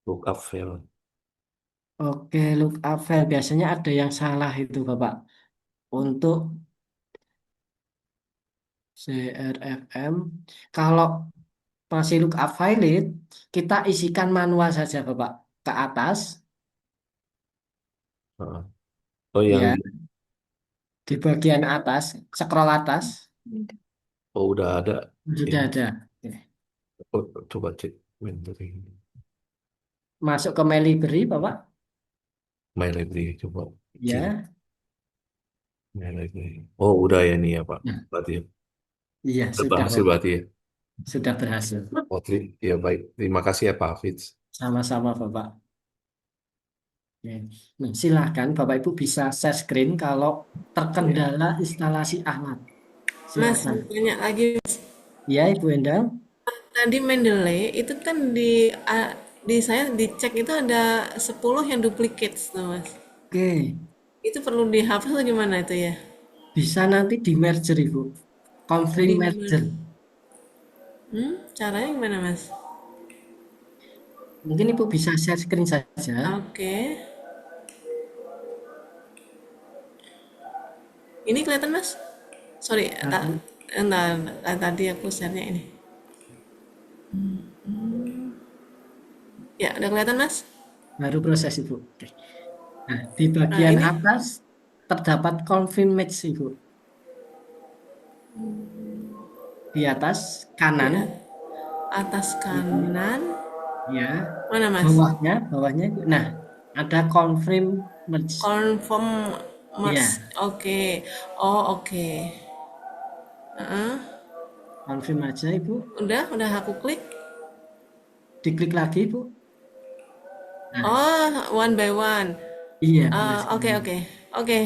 Lookup file. Oke, lookup file. Biasanya ada yang salah itu, Bapak. Untuk CRFM, kalau masih lookup valid, kita isikan manual saja, Bapak. Ke atas, Heeh. Oh, yang ya, di bagian atas, scroll atas, oh udah ada sudah ini. ada. Oke. Oh, coba cek inventory. Masuk ke My Library, Bapak. My library coba cek Ya, my library. Oh, udah ya nih ya, Pak. nah, Berarti ya. iya, Udah sudah, berhasil Bapak. berarti ya. Sudah berhasil. Oh, ya baik. Terima kasih ya, Pak Hafiz. Sama-sama, Bapak. Oke. Nah, silahkan Bapak Ibu bisa share screen kalau Ya. terkendala instalasi alat. Mas, Silahkan. banyak lagi. Ya, Ibu Endang. Tadi Mendeley itu kan di saya dicek itu ada 10 yang duplicates tuh, Mas. Oke, Itu perlu dihapus atau gimana itu ya? bisa nanti di merger, Ibu. Confirm Di merger. caranya gimana, Mas? Mungkin Ibu bisa share screen saja. Oke. Ini kelihatan, Mas? Sorry, Lalu tadi aku share-nya ini. Ya, udah kelihatan, Mas? baru proses, Ibu. Oke. Nah, di Nah, bagian ini atas terdapat confirm match, Ibu. Di atas di kanan, atas Ibu. kanan. Ya, Mana, Mas? bawahnya. Nah, ada confirm merge. Confirm merge. Ya, Oke. Oh, oke. Heeh. confirm aja, Ibu. Udah aku klik. Diklik lagi, Ibu. Nah, Oh, one by one. iya, benar Ah, oke, sekali. oke. Oke.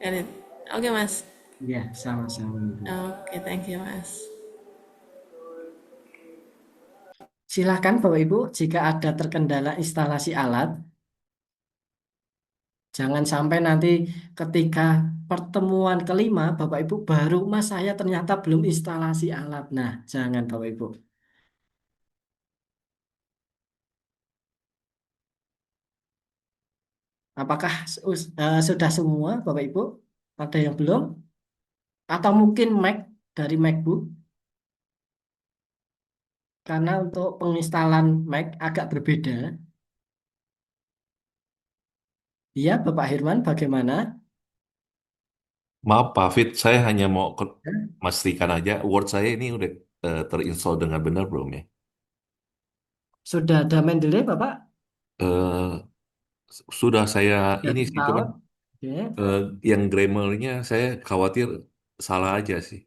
Got it. Oke, Mas. Iya, sama-sama, Ibu. Oke, thank you, Mas. Silakan, Bapak Ibu, jika ada terkendala instalasi alat, jangan sampai nanti ketika pertemuan kelima, Bapak Ibu baru, Mas, saya ternyata belum instalasi alat. Nah, jangan, Bapak Ibu. Apakah sudah semua, Bapak Ibu? Ada yang belum? Atau mungkin Mac dari MacBook? Karena untuk penginstalan Mac agak berbeda. Iya, Bapak Hirman, bagaimana? Maaf, Pak Hafiz, saya hanya mau Ya. memastikan aja Word saya ini udah terinstall dengan benar belum ya? Sudah ada Mendeley, Bapak? Eh, sudah saya Sudah ini sih, cuman install? Oke. eh, yang grammarnya saya khawatir salah aja sih.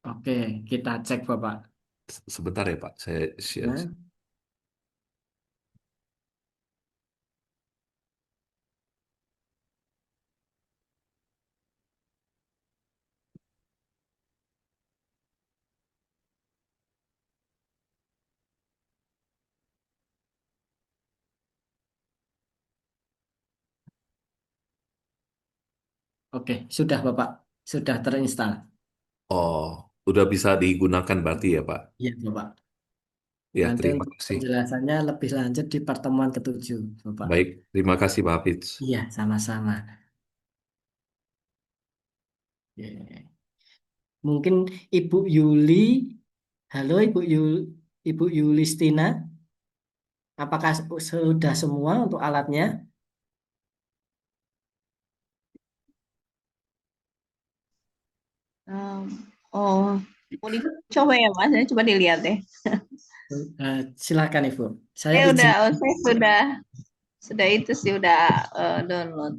Oke, kita cek Bapak. Sebentar ya Pak, saya share. Nah, oke, sudah Bapak. Sudah terinstall. Oh, udah bisa digunakan berarti ya Pak? Iya Bapak. Ya, Nanti terima untuk kasih. penjelasannya lebih lanjut di pertemuan ketujuh, Bapak. Baik, terima kasih Pak Hafiz. Iya, sama-sama. Oke. Mungkin Ibu Yuli, halo Ibu Yulistina, apakah sudah semua untuk alatnya? Um, oh, mau dicoba ya Mas? Saya coba dilihat deh. Silakan Ibu. Saya izin. Saya sudah itu sih udah download.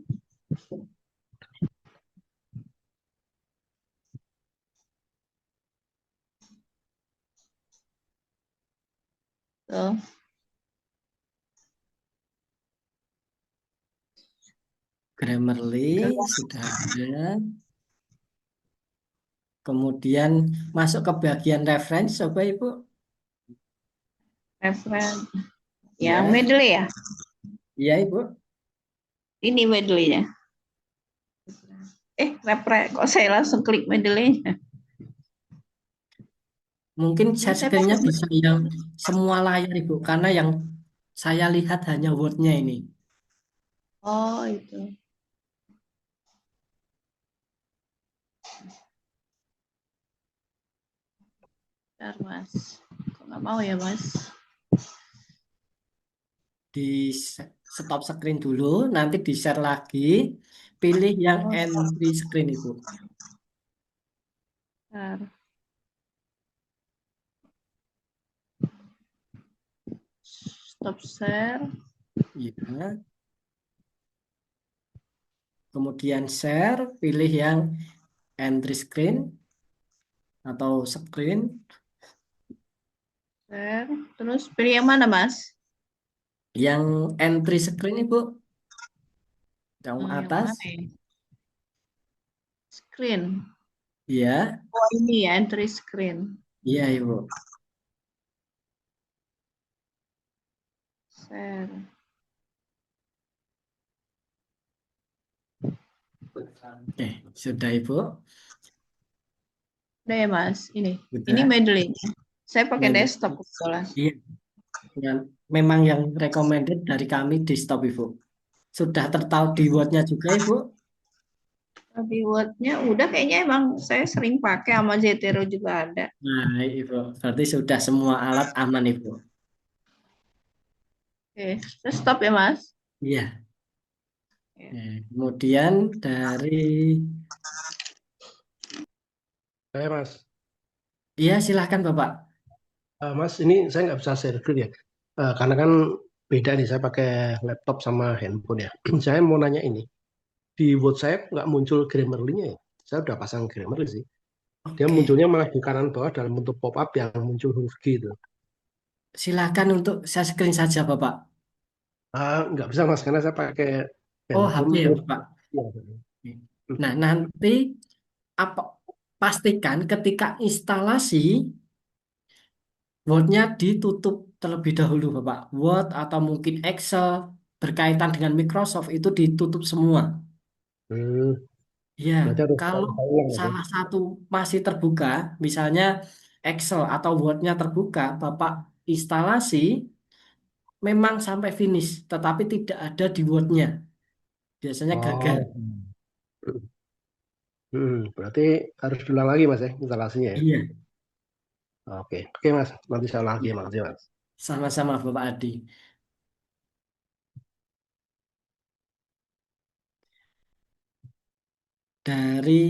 Tuh. Grammarly sudah ada. Kemudian masuk ke bagian reference, coba Ibu. Reference. Ya, Yang medley ya? iya Ibu. Ini medley-nya. Kok saya langsung klik medley-nya? Mungkin Ini share saya screen-nya pakai. bisa yang semua layar Ibu, karena yang saya lihat hanya Word-nya ini. Oh, itu. Bentar, Mas. Kok nggak mau ya, Mas? Di stop screen dulu, nanti di share lagi, pilih yang Oh, entry screen Ibu. bentar. Stop share. Ya. Kemudian share, pilih yang entry screen atau screen. Share. Terus pilih yang mana, Mas? Yang entry screen Ibu, yang Yang atas. mana ya? Screen. Ya, Oh, ini ya, entry screen. iya Ibu. Share. Oke, sudah Ibu. Udah ya, Mas? Ini Sudah. medley-nya. Saya pakai Medley. desktop kebetulan. Iya, memang yang recommended dari kami di stop Ibu. Sudah tertahu di Word-nya juga Ibu? Di Word-nya udah kayaknya emang saya sering pakai sama Zotero juga ada. Nah, Ibu, berarti sudah semua alat aman Ibu. Oke, terus stop ya, Mas? Iya. Ya. Kemudian dari, Mas. iya silahkan Bapak. Mas, ini saya nggak bisa share screen ya. Karena kan beda nih, saya pakai laptop sama handphone ya. Saya mau nanya ini, di Word saya nggak muncul Grammarly-nya ya. Saya udah pasang Grammarly sih. Dia Oke, munculnya malah di kanan bawah dalam bentuk pop-up yang muncul huruf G itu. silakan untuk share screen saja Bapak. Nggak bisa Mas, karena saya pakai Oh, handphone HP ya terus. Bapak. Ya, Nah, nanti apa pastikan ketika instalasi Word-nya ditutup terlebih dahulu, Bapak. Word atau mungkin Excel berkaitan dengan Microsoft itu ditutup semua. Hmm, Ya, berarti harus kalau saya ulang Mas ya. salah satu masih terbuka, misalnya Excel atau Word-nya terbuka, Bapak instalasi memang sampai finish, tetapi tidak ada di Word-nya. Biasanya gagal. Oh, berarti harus diulang lagi Mas ya instalasinya ya. Iya, Oke, oke Mas, nanti saya ulang lagi iya. makasih Mas. Sama-sama Bapak Adi. Dari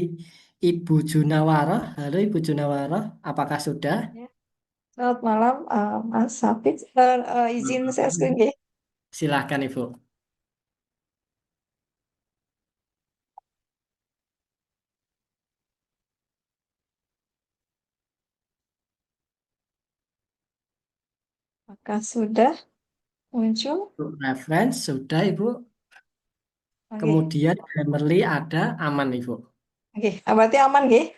Ibu Junawaroh, halo Ibu Junawaroh, apakah sudah? Ya, selamat malam, Mas Hafiz. Izin saya screen ya. Silahkan Ibu. Apakah sudah muncul? Untuk reference sudah Ibu. Oke, Kemudian Grammarly ada aman Ibu. oke. Berarti aman nggih?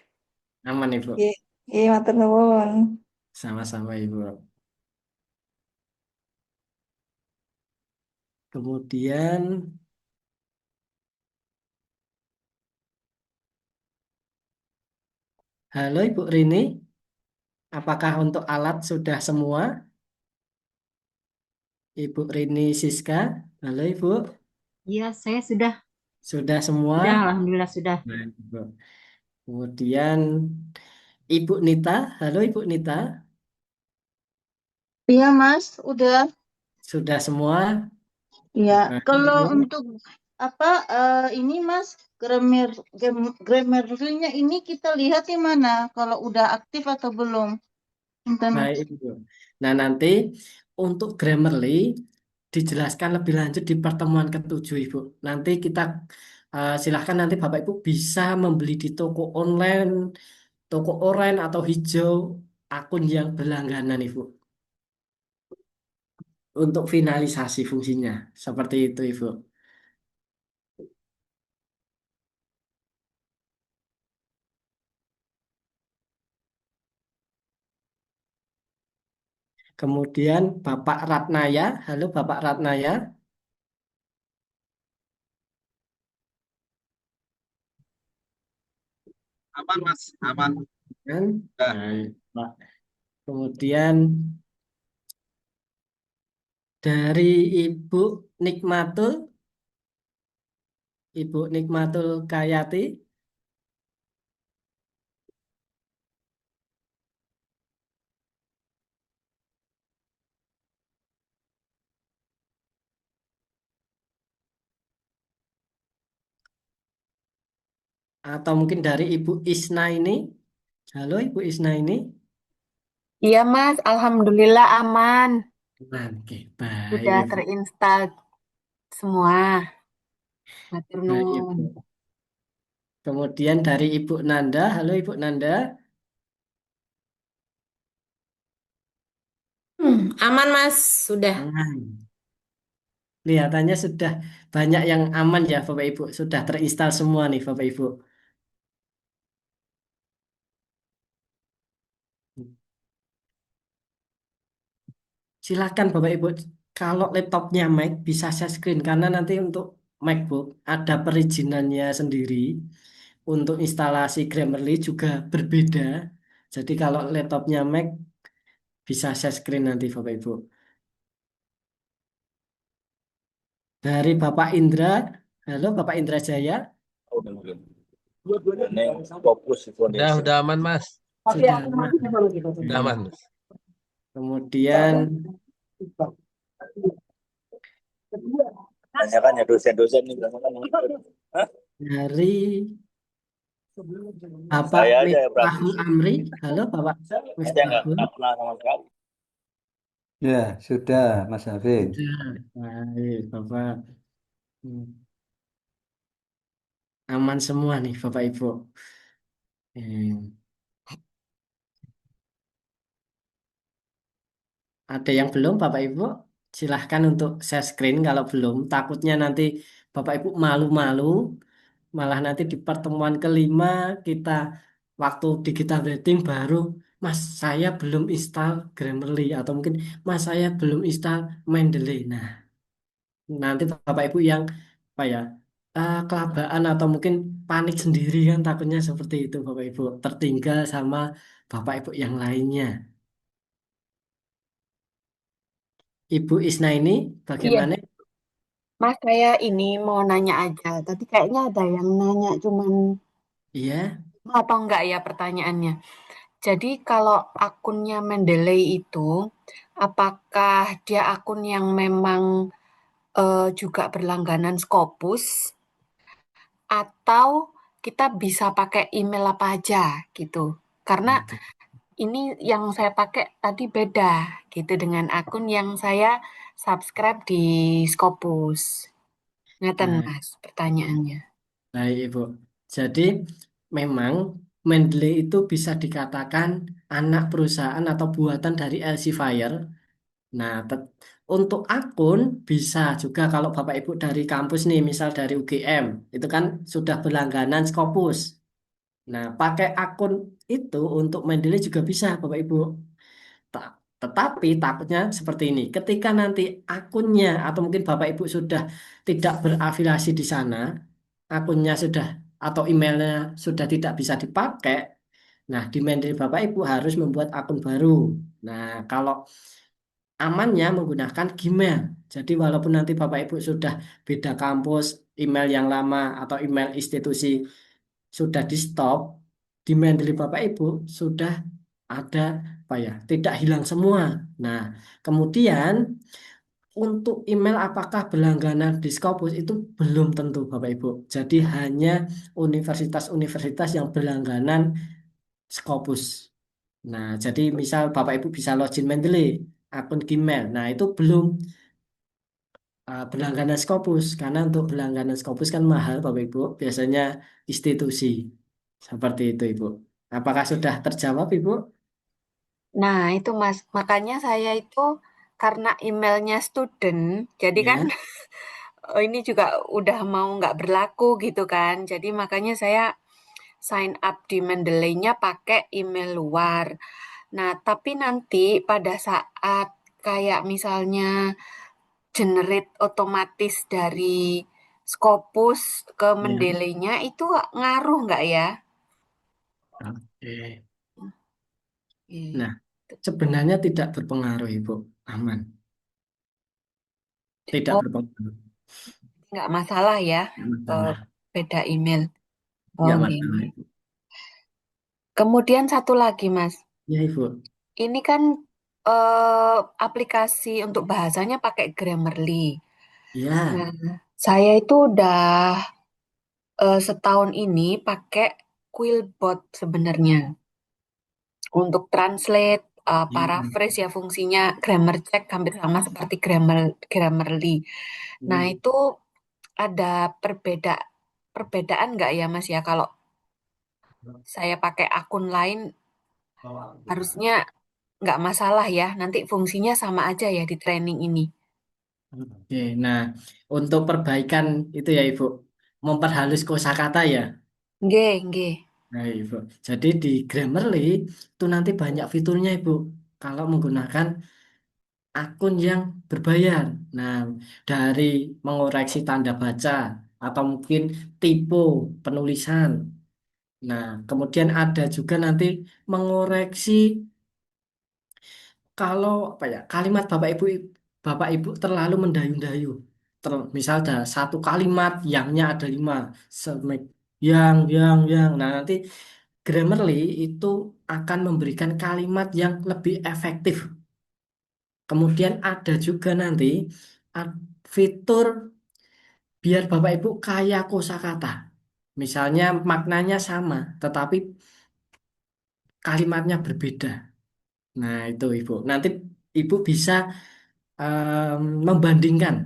Aman Ibu. Oke, oke, matur nuwun. Sama-sama Ibu. Kemudian halo Ibu Rini, apakah untuk alat sudah semua? Ibu Rini Siska, halo Ibu, Iya, saya sudah, sudah semua? alhamdulillah sudah. Nah, Ibu. Kemudian Ibu Nita, halo Ibu Nita, Iya, Mas, udah. sudah semua? Iya, Baik, kalau Ibu. untuk apa ini Mas, Grammarly-nya ini kita lihat di mana kalau udah aktif atau belum. Enten. Baik Ibu. Nah, nanti untuk Grammarly dijelaskan lebih lanjut di pertemuan ketujuh Ibu. Nanti kita silahkan nanti Bapak Ibu bisa membeli di toko oranye atau hijau akun yang berlangganan Ibu. Untuk finalisasi fungsinya. Seperti itu Ibu. Kemudian Bapak Ratnaya, halo Bapak Ratnaya. Aman Mas, aman. Kan? Nah, Baik, Pak. Kemudian dari Ibu Nikmatul, Ibu Nikmatul Kayati, atau mungkin dari Ibu Isna ini. Halo Ibu Isna ini. Iya Mas, Alhamdulillah aman. Oke, baik Sudah Ibu. terinstall semua. Matur Baik nuwun. Ibu. Kemudian dari Ibu Nanda. Halo Ibu Nanda. Aman Mas, sudah. Aman. Kelihatannya sudah banyak yang aman ya Bapak Ibu. Sudah terinstall semua nih Bapak Ibu. Silakan Bapak Ibu. Kalau laptopnya Mac bisa share screen karena nanti untuk MacBook ada perizinannya sendiri. Untuk instalasi Grammarly juga berbeda. Jadi kalau laptopnya Mac bisa share screen nanti Bapak Ibu. Dari Bapak Indra, halo Bapak Indra Jaya. fokus Udah aman Mas. Sudah aman. Udah aman Mas. Kemudian Tanyakan ya dosen-dosen nih. dari Bapak Saya aja ya Miftahul Amri, halo Bapak Saya nggak Miftahul. pernah sama sekali. Ya, sudah, Mas Hafid. Sudah, baik Bapak. Hmm. Aman semua nih Bapak Ibu. Ada yang belum Bapak Ibu? Silahkan untuk share screen kalau belum. Takutnya nanti Bapak Ibu malu-malu. Malah nanti di pertemuan kelima kita waktu digital rating baru, Mas saya belum install Grammarly atau mungkin Mas saya belum install Mendeley. Nah, nanti Bapak Ibu yang apa ya kelabaan atau mungkin panik sendiri kan takutnya seperti itu Bapak Ibu tertinggal sama Bapak Ibu yang lainnya. Ibu Isna ini Iya, bagaimana? Mas saya ini mau nanya aja. Tadi kayaknya ada yang nanya, cuman Iya, atau enggak ya pertanyaannya. Jadi kalau akunnya Mendeley itu, apakah dia akun yang memang juga berlangganan Scopus atau kita bisa pakai email apa aja gitu? Karena ini yang saya pakai tadi beda gitu dengan akun yang saya subscribe di Scopus. Ngeten nah, Mas pertanyaannya. baik Ibu. Jadi memang Mendeley itu bisa dikatakan anak perusahaan atau buatan dari Elsevier Nah, untuk akun bisa juga kalau Bapak Ibu dari kampus nih, misal dari UGM, itu kan sudah berlangganan Scopus. Nah, pakai akun itu untuk Mendeley juga bisa, Bapak Ibu. Tetapi takutnya seperti ini, ketika nanti akunnya atau mungkin Bapak Ibu sudah tidak berafiliasi di sana, akunnya sudah atau emailnya sudah tidak bisa dipakai, nah di Mendeley Bapak Ibu harus membuat akun baru. Nah, kalau amannya menggunakan Gmail. Jadi walaupun nanti Bapak Ibu sudah beda kampus, email yang lama atau email institusi sudah di stop, di Mendeley Bapak Ibu sudah ada apa ya, tidak hilang semua. Nah, kemudian untuk email apakah berlangganan di Scopus itu belum tentu Bapak Ibu. Jadi hanya universitas-universitas yang berlangganan Scopus. Nah, jadi misal Bapak Ibu bisa login Mendeley, akun Gmail. Nah, itu belum berlangganan Scopus. Karena untuk berlangganan Scopus kan mahal Bapak Ibu. Biasanya institusi. Seperti itu Ibu. Apakah sudah terjawab Ibu? Nah, itu Mas, makanya saya itu karena emailnya student, jadi kan Ya. ini juga udah mau nggak berlaku gitu kan. Jadi makanya saya sign up di Mendeley-nya pakai email luar. Nah, tapi nanti pada saat kayak misalnya generate otomatis dari Scopus ke Ya. Mendeley-nya itu ngaruh nggak ya? Oke. Nah, Iya. sebenarnya tidak berpengaruh Ibu. Aman. Tidak Oh, berpengaruh. nggak masalah ya, Tidak eh, masalah. beda email. Oh, Tidak iya. masalah Ibu. Kemudian satu lagi, Mas. Ya Ibu. Ini kan aplikasi untuk bahasanya pakai Grammarly. Ya. Nah, saya itu udah setahun ini pakai Quillbot sebenarnya untuk translate, Ya. paraphrase ya fungsinya grammar check hampir sama seperti Grammarly. Nah, Hmm. itu ada perbedaan nggak ya Mas ya kalau saya pakai akun lain harusnya nggak masalah ya. Nanti fungsinya sama aja ya di training ini. Oke, nah untuk perbaikan itu ya Ibu, memperhalus kosakata ya. Nggih, nggih. Nah Ibu, jadi di Grammarly itu nanti banyak fiturnya Ibu. Kalau menggunakan akun yang berbayar, nah dari mengoreksi tanda baca atau mungkin tipe penulisan. Nah kemudian ada juga nanti mengoreksi kalau apa ya kalimat Bapak Ibu terlalu mendayu-dayu. Misal ada satu kalimat yangnya ada 5 semek yang. Nah nanti Grammarly itu akan memberikan kalimat yang lebih efektif. Kemudian ada juga nanti fitur biar Bapak Ibu kaya kosakata. Misalnya maknanya sama, tetapi kalimatnya berbeda. Nah itu Ibu. Nanti Ibu bisa membandingkan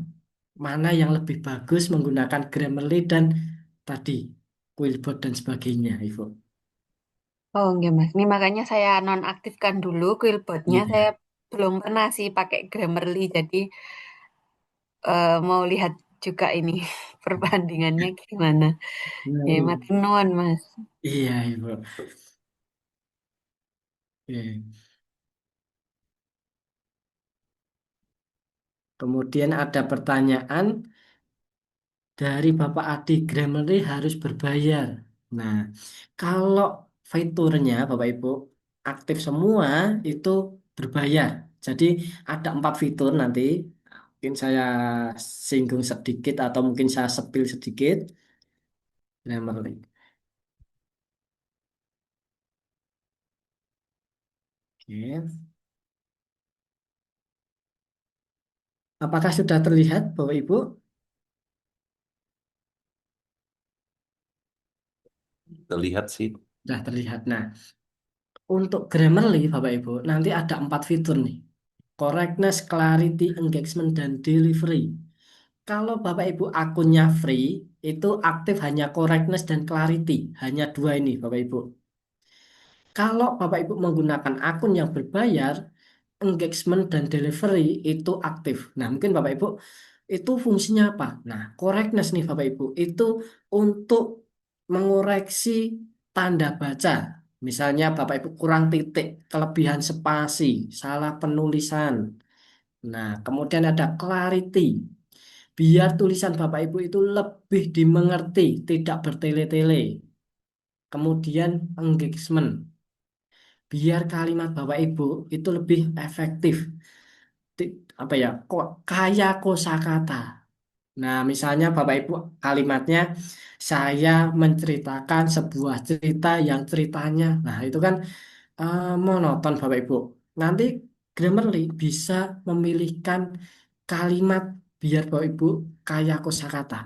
mana yang lebih bagus menggunakan Grammarly dan tadi Quillbot dan sebagainya, Ibu. Oh, enggak Mas. Ini makanya saya nonaktifkan dulu Quillbot-nya. Saya Iya. belum pernah sih pakai Grammarly, jadi mau lihat juga ini perbandingannya gimana. Nah, Ya, iya. matur nuwun, Mas. Iya, Ibu. Oke. Kemudian ada pertanyaan dari Bapak Adi, Grammarly harus berbayar. Nah, kalau fiturnya Bapak Ibu aktif semua itu berbayar. Jadi ada 4 fitur nanti. Mungkin saya singgung sedikit atau mungkin saya sepil sedikit. Grammarly. Oke. Apakah sudah terlihat Bapak Ibu? Terlihat sih. Sudah terlihat. Nah, untuk Grammarly Bapak Ibu nanti ada 4 fitur nih. Correctness, clarity, engagement, dan delivery. Kalau Bapak Ibu akunnya free, itu aktif hanya correctness dan clarity. Hanya 2 ini Bapak Ibu. Kalau Bapak Ibu menggunakan akun yang berbayar, engagement dan delivery itu aktif. Nah, mungkin Bapak Ibu itu fungsinya apa? Nah, correctness nih Bapak Ibu itu untuk mengoreksi tanda baca. Misalnya Bapak Ibu kurang titik, kelebihan spasi, salah penulisan. Nah, kemudian ada clarity. Biar tulisan Bapak Ibu itu lebih dimengerti, tidak bertele-tele. Kemudian engagement. Biar kalimat Bapak Ibu itu lebih efektif. Apa ya? Kok kaya kosakata. Nah, misalnya Bapak Ibu kalimatnya saya menceritakan sebuah cerita yang ceritanya. Nah, itu kan monoton Bapak Ibu. Nanti Grammarly bisa memilihkan kalimat biar Bapak Ibu kaya kosakata.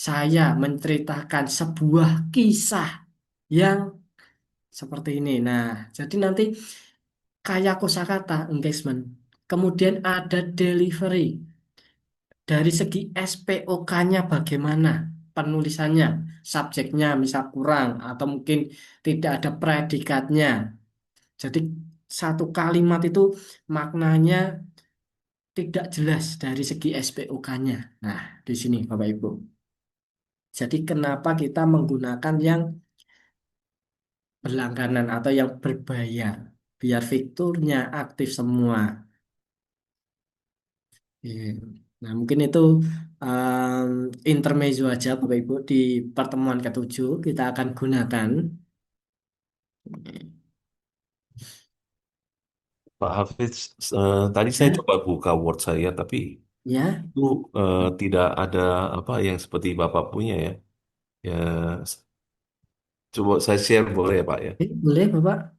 Saya menceritakan sebuah kisah yang seperti ini. Nah, jadi nanti kaya kosakata engagement. Kemudian ada delivery. Dari segi SPOK-nya bagaimana penulisannya, subjeknya misal kurang atau mungkin tidak ada predikatnya. Jadi satu kalimat itu maknanya tidak jelas dari segi SPOK-nya. Nah, di sini Bapak Ibu. Jadi kenapa kita menggunakan yang berlangganan atau yang berbayar? Biar fiturnya aktif semua. Iya. Nah, mungkin itu intermezzo aja Bapak Ibu di pertemuan ketujuh kita akan gunakan. Pak Hafiz, tadi saya Ya, coba buka Word saya, tapi ya, itu tidak ada apa yang seperti Bapak punya ya. Ya, coba saya share boleh ya Pak ya? boleh Bapak.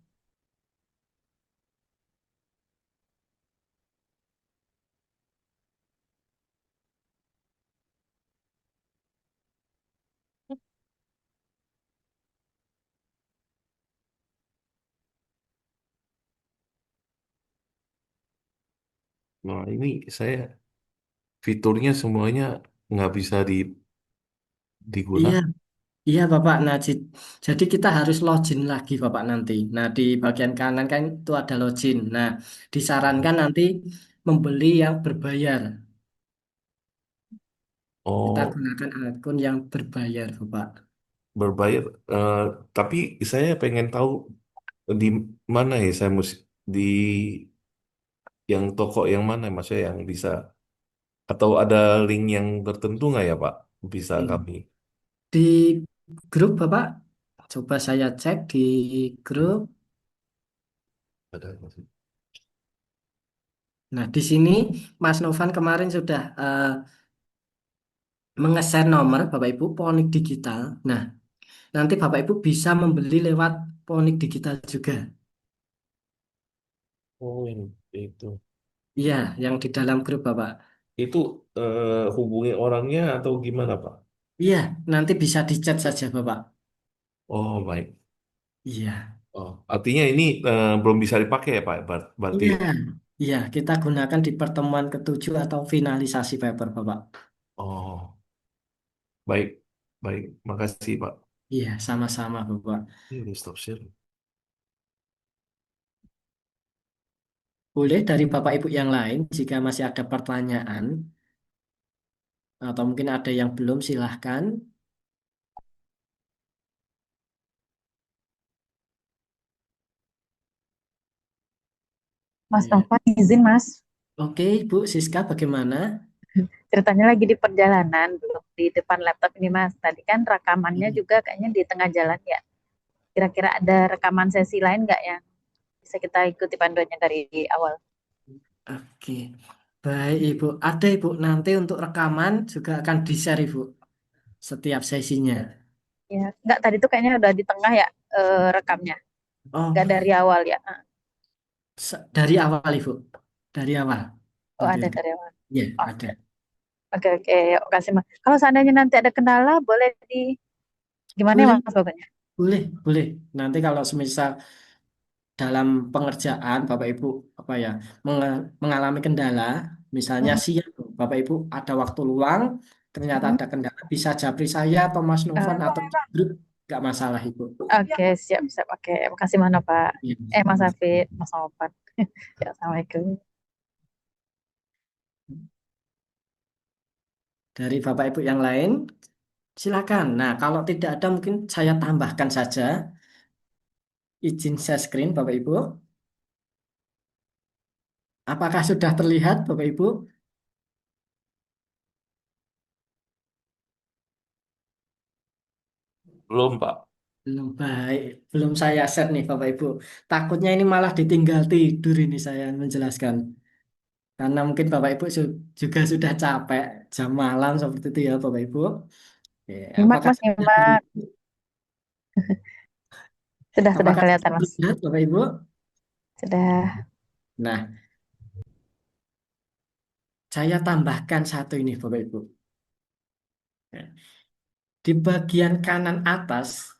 Nah, ini saya fiturnya semuanya nggak bisa Iya, digunakan. iya Bapak. Nah, jadi kita harus login lagi Bapak nanti. Nah, di bagian kanan kan itu ada login. Nah, disarankan nanti membeli yang berbayar. Kita Oh, gunakan akun yang berbayar Bapak. berbayar. Eh, tapi saya pengen tahu di mana ya saya mesti di yang toko yang mana maksudnya yang bisa atau ada link yang tertentu nggak ya Pak? Bisa kami. Di grup Bapak, coba saya cek di grup. Ada masih. Nah, di sini Mas Novan kemarin sudah nge-share nomor Bapak Ibu Ponik Digital. Nah, nanti Bapak Ibu bisa membeli lewat Ponik Digital juga. Oh, yang itu. Iya, yang di dalam grup Bapak. Itu hubungi orangnya atau gimana Pak? Iya, nanti bisa di-chat saja Bapak. Oh, baik. Iya, Oh, artinya ini belum bisa dipakai ya Pak? Berarti. iya, iya. Kita gunakan di pertemuan ketujuh atau finalisasi paper Bapak. Oh, baik. Baik. Makasih Pak. Iya, sama-sama Bapak. Ini stop share. Boleh dari Bapak Ibu yang lain jika masih ada pertanyaan atau mungkin ada yang belum silahkan. Mas Iya. Novan izin Mas, Oke, Bu Siska bagaimana? ceritanya lagi di perjalanan, belum di depan laptop ini Mas. Tadi kan rekamannya juga kayaknya di tengah jalan ya. Kira-kira ada rekaman sesi lain nggak yang bisa kita ikuti panduannya dari awal? Oke, baik Ibu. Ada Ibu, nanti untuk rekaman juga akan di-share Ibu setiap sesinya. Ya, nggak tadi tuh kayaknya udah di tengah ya rekamnya, Oh, nggak dari awal ya. dari awal Ibu, dari awal. Oh Nanti ada ada. dari awal. Ya, ada. Oke, oke, oke. Yuk, kasih Mas. Kalau seandainya nanti ada kendala, boleh gimana ya Boleh, Mas pokoknya? boleh, boleh. Nanti kalau semisal dalam pengerjaan Bapak Ibu apa ya mengalami kendala, misalnya Hmm. siang Bapak Ibu ada waktu luang, ternyata Hmm. ada kendala, bisa japri saya atau Mas Novan atau di grup. nggak masalah Ibu. Oke, siap, siap. Oke, makasih mana Pak. Iya, Mas sama-sama. Hafid, Mas Opat. Ya, Assalamualaikum. Dari Bapak Ibu yang lain, silakan. Nah, kalau tidak ada mungkin saya tambahkan saja. Izin share screen Bapak Ibu. Apakah sudah terlihat Bapak Ibu? Belum, Pak. Belum baik, belum saya share nih Bapak Ibu. Takutnya ini malah ditinggal tidur ini saya menjelaskan. Karena mungkin Bapak Ibu juga sudah capek jam malam seperti itu ya Bapak Ibu. Oke, Nyimak apakah Mas, nyimak. Sudah apakah kelihatan Mas. terlihat Bapak Ibu? Sudah. Nah, saya tambahkan satu ini Bapak Ibu. Di bagian kanan atas,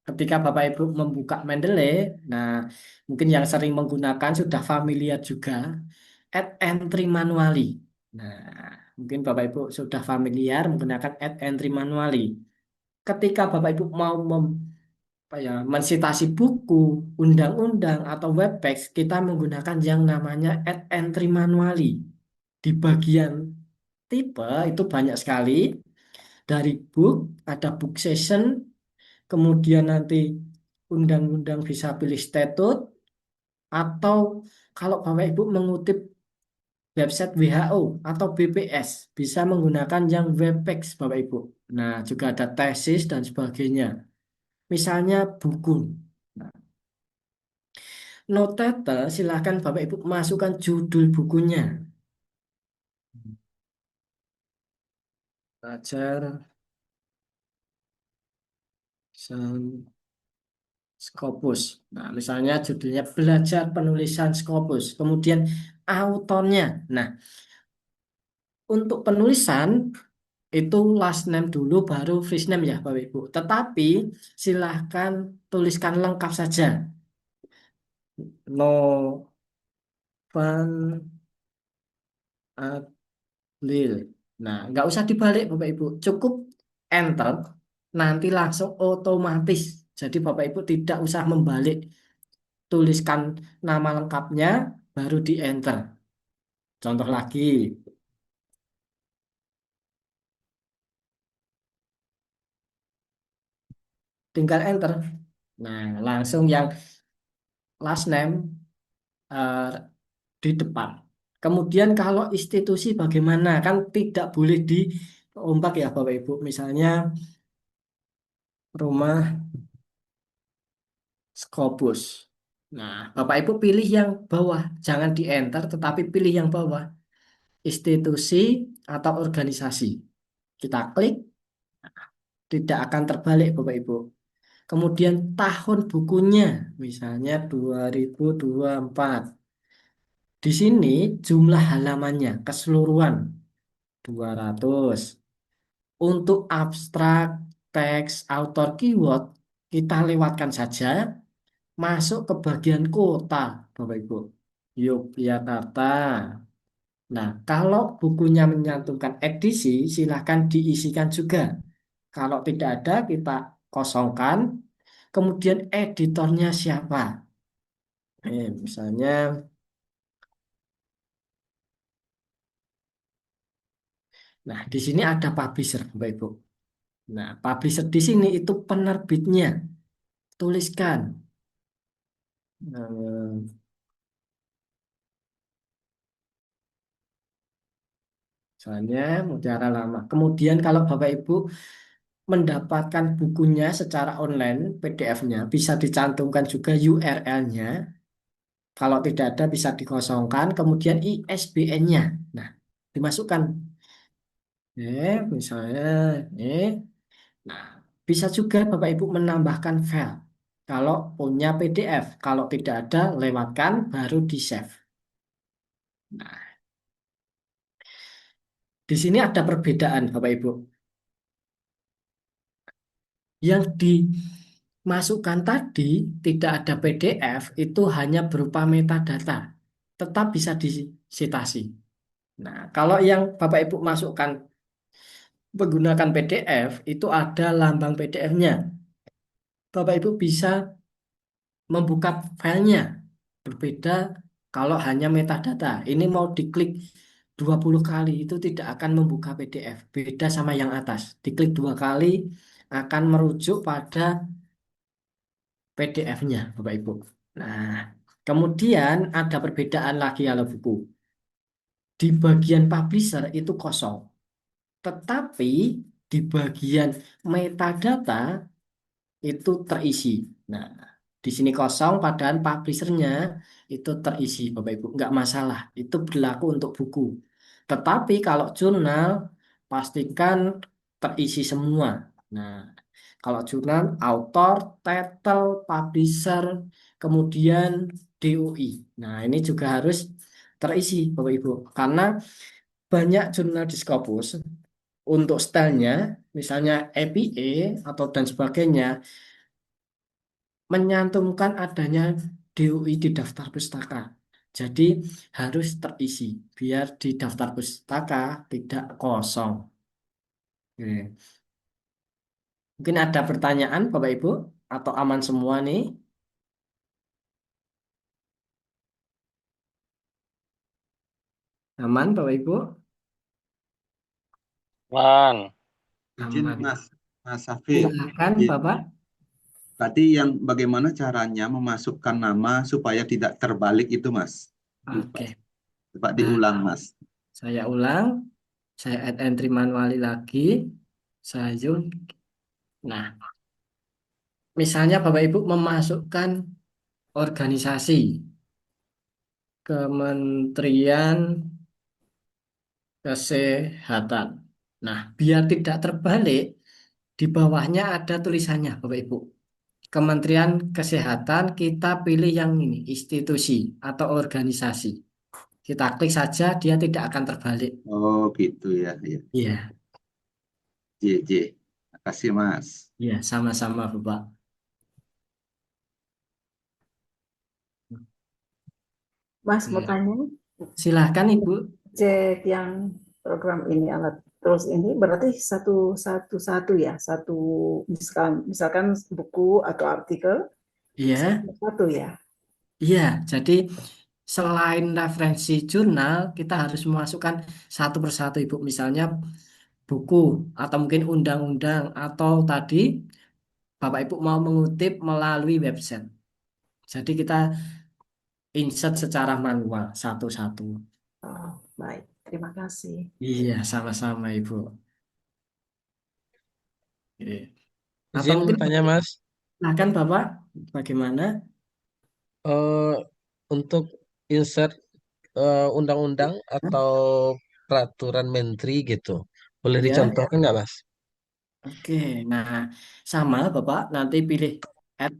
ketika Bapak Ibu membuka Mendeley, nah mungkin yang sering menggunakan sudah familiar juga, add entry manually. Nah, mungkin Bapak Ibu sudah familiar menggunakan add entry manually. Ketika Bapak Ibu mau mensitasi buku, undang-undang, atau web page, kita menggunakan yang namanya add entry manually. Di bagian tipe itu banyak sekali. Dari book, ada book session, kemudian nanti undang-undang bisa pilih statute, atau kalau Bapak Ibu mengutip website WHO atau BPS, bisa menggunakan yang webpage Bapak Ibu. Nah, juga ada tesis dan sebagainya. Misalnya buku. Nah, note title, silahkan Bapak Ibu masukkan judul bukunya. Belajar Scopus. Nah, misalnya judulnya belajar penulisan Scopus. Kemudian autornya. Nah, untuk penulisan itu last name dulu baru first name ya Bapak Ibu. Tetapi silahkan tuliskan lengkap saja. Novan Adlil. Nah, nggak usah dibalik Bapak Ibu. Cukup enter. Nanti langsung otomatis. Jadi Bapak Ibu tidak usah membalik. Tuliskan nama lengkapnya baru di enter. Contoh lagi. Tinggal enter. Nah, langsung yang last name eh, di depan. Kemudian kalau institusi bagaimana? Kan tidak boleh diombak ya Bapak Ibu. Misalnya rumah Scopus. Nah, Bapak Ibu pilih yang bawah. Jangan di enter, tetapi pilih yang bawah. Institusi atau organisasi. Kita klik, tidak akan terbalik Bapak Ibu. Kemudian tahun bukunya, misalnya 2024. Di sini jumlah halamannya keseluruhan 200. Untuk abstrak, teks, author, keyword, kita lewatkan saja, masuk ke bagian kota, Bapak Ibu. Yogyakarta. Nah, kalau bukunya menyantumkan edisi, silahkan diisikan juga. Kalau tidak ada, kita kosongkan. Kemudian editornya siapa? Misalnya, nah di sini ada publisher, Bapak Ibu. Nah, publisher di sini itu penerbitnya. Tuliskan. Misalnya Mutiara Lama. Kemudian kalau Bapak Ibu mendapatkan bukunya secara online, PDF-nya, bisa dicantumkan juga URL-nya. Kalau tidak ada bisa dikosongkan, kemudian ISBN-nya. Nah, dimasukkan. Misalnya, nah, bisa juga Bapak Ibu menambahkan file. Kalau punya PDF, kalau tidak ada, lewatkan, baru di-save. Nah, di sini ada perbedaan Bapak Ibu. Yang dimasukkan tadi tidak ada PDF, itu hanya berupa metadata, tetap bisa disitasi. Nah, kalau yang Bapak Ibu masukkan menggunakan PDF, itu ada lambang PDF-nya. Bapak Ibu bisa membuka filenya. Berbeda kalau hanya metadata. Ini mau diklik 20 kali itu tidak akan membuka PDF. Beda sama yang atas. Diklik 2 kali akan merujuk pada PDF-nya, Bapak Ibu. Nah, kemudian ada perbedaan lagi kalau buku. Di bagian publisher itu kosong. Tetapi di bagian metadata itu terisi. Nah, di sini kosong, padahal publishernya itu terisi, Bapak Ibu. Nggak masalah, itu berlaku untuk buku. Tetapi kalau jurnal, pastikan terisi semua. Nah, kalau jurnal, author, title, publisher, kemudian DOI. Nah, ini juga harus terisi, Bapak Ibu. Karena banyak jurnal di Scopus untuk stylenya, misalnya APA atau dan sebagainya, menyantumkan adanya DOI di daftar pustaka. Jadi harus terisi biar di daftar pustaka tidak kosong. Oke. Mungkin ada pertanyaan Bapak Ibu atau aman semua nih? Aman Bapak Ibu? Man. Izin Aman. Mas, Mas Safif. Silakan Izin. Bapak. Tadi yang bagaimana caranya memasukkan nama supaya tidak terbalik itu Mas? Oke. Coba Nah, diulang Mas. saya ulang. Saya add entry manually lagi. Saya zoom. Nah, misalnya Bapak Ibu memasukkan organisasi Kementerian Kesehatan. Nah, biar tidak terbalik, di bawahnya ada tulisannya, Bapak Ibu. Kementerian Kesehatan, kita pilih yang ini, institusi atau organisasi. Kita klik saja, dia tidak akan terbalik. Oh gitu ya. Iya, JJ. Makasih Mas. iya, sama-sama, Bapak. Mas mau Iya. tanya, Silahkan, Ibu. cek yang program ini alat terus ini berarti satu ya, misalkan buku atau artikel Iya, satu ya. iya. Jadi selain referensi jurnal, kita harus memasukkan satu persatu, Ibu. Misalnya buku atau mungkin undang-undang atau tadi Bapak Ibu mau mengutip melalui website. Jadi kita insert secara manual satu-satu. Oh, baik, terima kasih. Iya, sama-sama Ibu. Oke. Atau Izin mungkin bertanya Mas, silakan Bapak, bagaimana? eh, untuk insert undang-undang atau peraturan menteri gitu, boleh Ya, dicontohkan nggak Mas? oke. Nah, sama Bapak, nanti pilih add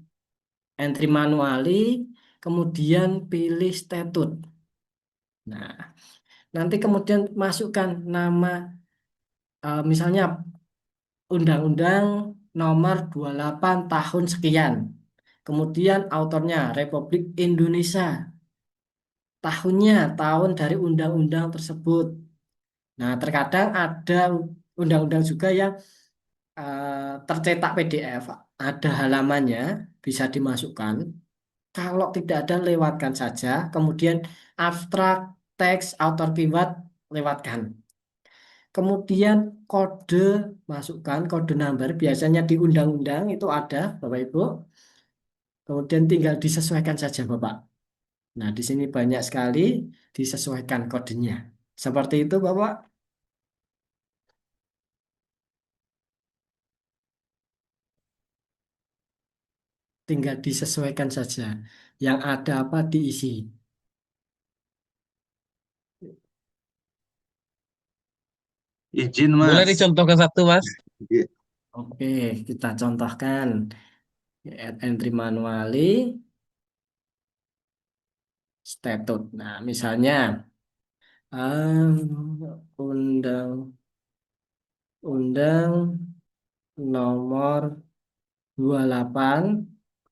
entry manually, kemudian pilih statut. Nah, nanti kemudian masukkan nama, misalnya Undang-Undang Nomor 28 Tahun sekian. Kemudian autornya Republik Indonesia. Tahunnya, tahun dari undang-undang tersebut. Nah, terkadang ada undang-undang juga yang tercetak PDF, ada halamannya, bisa dimasukkan. Kalau tidak ada, lewatkan saja. Kemudian abstrak, teks, author keyword, lewatkan. Kemudian kode, masukkan kode number, biasanya di undang-undang itu ada, Bapak Ibu. Kemudian tinggal disesuaikan saja, Bapak. Nah, di sini banyak sekali disesuaikan kodenya. Seperti itu, Bapak. Tinggal disesuaikan saja. Yang ada apa diisi. Izin Boleh Mas. dicontohkan satu Mas? Iya. Oke, kita contohkan. Add entry manually, statut. Nah, misalnya undang-undang nomor 28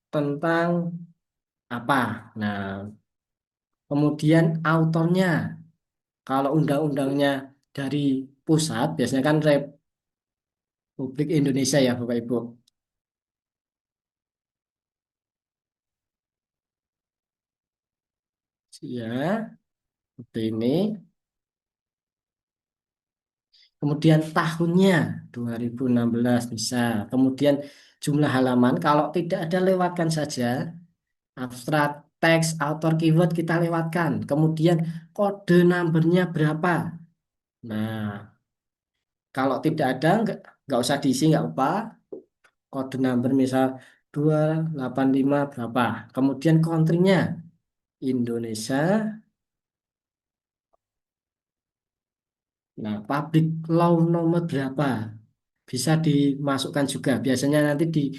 tentang apa. Nah, kemudian autornya. Kalau undang-undangnya dari pusat, biasanya kan Republik Indonesia ya Bapak Ibu. Ya, seperti ini. Kemudian tahunnya 2016 bisa. Kemudian jumlah halaman kalau tidak ada lewatkan saja. Abstrak, teks, author, keyword kita lewatkan. Kemudian kode numbernya berapa. Nah, kalau tidak ada nggak usah diisi nggak apa. Kode number misal 285 berapa. Kemudian country-nya Indonesia. Nah, public law nomor berapa? Bisa dimasukkan juga. Biasanya nanti di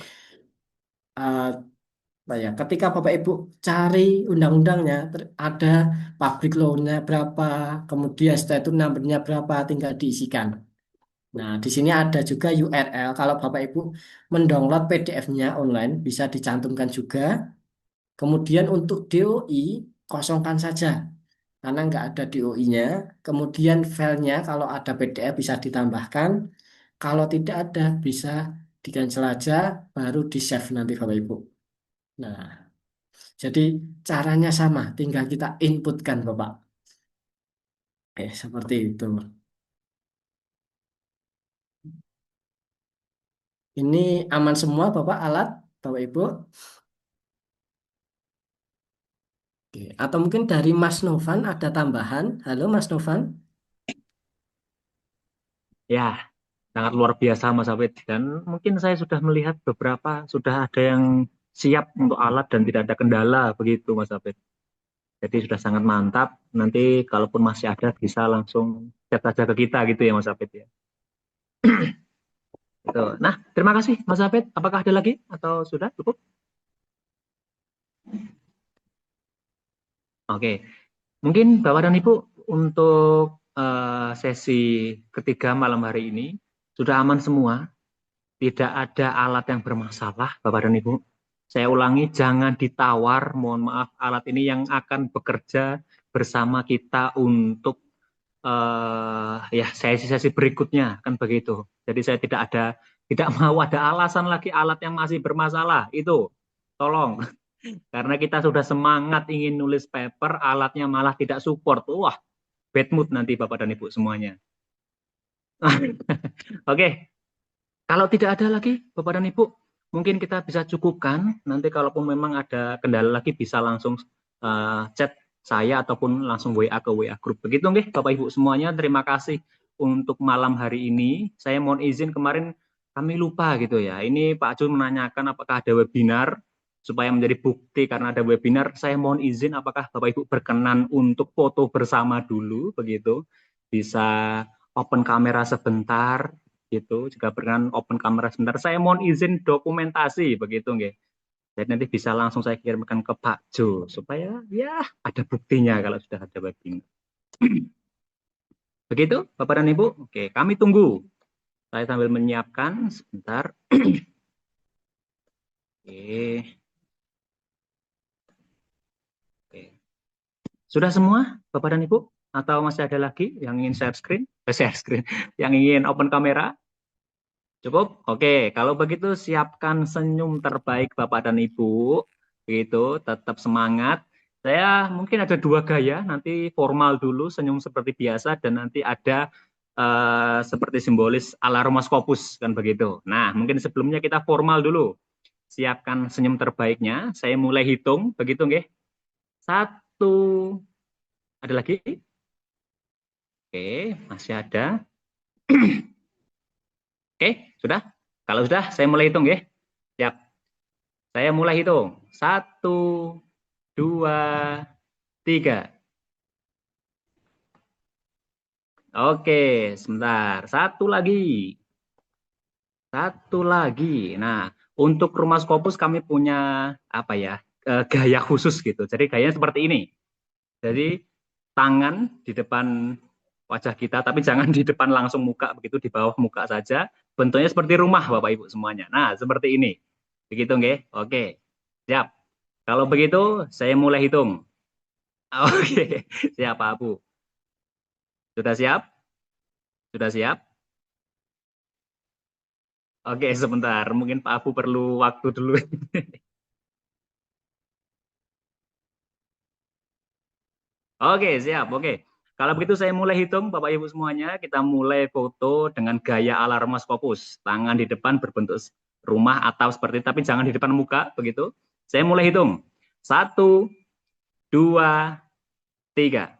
eh, apa ya, ketika Bapak Ibu cari undang-undangnya ada public law-nya berapa, kemudian statute number-nya berapa, tinggal diisikan. Nah, di sini ada juga URL. Kalau Bapak Ibu mendownload PDF-nya online bisa dicantumkan juga. Kemudian untuk DOI kosongkan saja karena nggak ada DOI-nya. Kemudian filenya kalau ada PDF bisa ditambahkan. Kalau tidak ada bisa di-cancel aja, baru di-save nanti Bapak Ibu. Nah, jadi caranya sama, tinggal kita inputkan Bapak. Seperti itu. Ini aman semua Bapak alat, Bapak Ibu. Oke. Atau mungkin dari Mas Novan ada tambahan. Halo Mas Novan. Ya, sangat luar biasa Mas Hafid. Dan mungkin saya sudah melihat beberapa, sudah ada yang siap untuk alat dan tidak ada kendala begitu Mas Hafid. Jadi sudah sangat mantap. Nanti kalaupun masih ada bisa langsung chat saja ke kita gitu ya Mas Hafid ya. Gitu. Nah, terima kasih Mas Hafid. Apakah ada lagi atau sudah cukup? Oke, mungkin Bapak dan Ibu untuk sesi ketiga malam hari ini sudah aman semua. Tidak ada alat yang bermasalah, Bapak dan Ibu. Saya ulangi, jangan ditawar, mohon maaf, alat ini yang akan bekerja bersama kita untuk ya sesi-sesi berikutnya, kan begitu. Jadi saya tidak mau ada alasan lagi alat yang masih bermasalah, itu tolong. Karena kita sudah semangat ingin nulis paper, alatnya malah tidak support. Wah, bad mood nanti Bapak dan Ibu semuanya. Oke, kalau tidak ada lagi Bapak dan Ibu, mungkin kita bisa cukupkan. Nanti kalaupun memang ada kendala lagi bisa langsung chat saya ataupun langsung WA ke WA grup. Begitu nggih Bapak Ibu semuanya. Terima kasih untuk malam hari ini. Saya mohon izin kemarin kami lupa gitu ya. Ini Pak Jun menanyakan apakah ada webinar. Supaya menjadi bukti karena ada webinar, saya mohon izin apakah Bapak Ibu berkenan untuk foto bersama dulu begitu. Bisa open kamera sebentar gitu. Jika berkenan open kamera sebentar, saya mohon izin dokumentasi begitu nggih. Jadi nanti bisa langsung saya kirimkan ke Pak Jo supaya ya ada buktinya kalau sudah ada webinar. Begitu Bapak dan Ibu. Oke, kami tunggu. Saya sambil menyiapkan sebentar. Oke. Sudah semua Bapak dan Ibu? Atau masih ada lagi yang ingin share screen? Yang ingin open kamera? Cukup? Oke, kalau begitu siapkan senyum terbaik Bapak dan Ibu. Gitu, tetap semangat. Saya mungkin ada dua gaya, nanti formal dulu, senyum seperti biasa, dan nanti ada seperti simbolis ala Rumah Scopus, kan begitu. Nah, mungkin sebelumnya kita formal dulu. Siapkan senyum terbaiknya, saya mulai hitung, begitu nggih? 1, ada lagi? Oke, masih ada. Oke, sudah? Kalau sudah, saya mulai hitung ya. Siap. Saya mulai hitung. 1, 2, 3. Oke, sebentar. Satu lagi. Nah, untuk Rumah Scopus kami punya apa ya? Gaya khusus gitu. Jadi gayanya seperti ini. Jadi tangan di depan wajah kita, tapi jangan di depan langsung muka, begitu di bawah muka saja. Bentuknya seperti rumah Bapak Ibu semuanya. Nah, seperti ini. Begitu nggih? Oke. Siap. Kalau begitu, saya mulai hitung. Oke, siap Pak Abu. Sudah siap? Sudah siap? Oke, sebentar. Mungkin Pak Abu perlu waktu dulu. Oke, siap. Oke. Kalau begitu saya mulai hitung, Bapak Ibu semuanya. Kita mulai foto dengan gaya ala Ramos Scopus. Tangan di depan berbentuk rumah atau seperti itu, tapi jangan di depan muka, begitu. Saya mulai hitung. 1, 2, 3.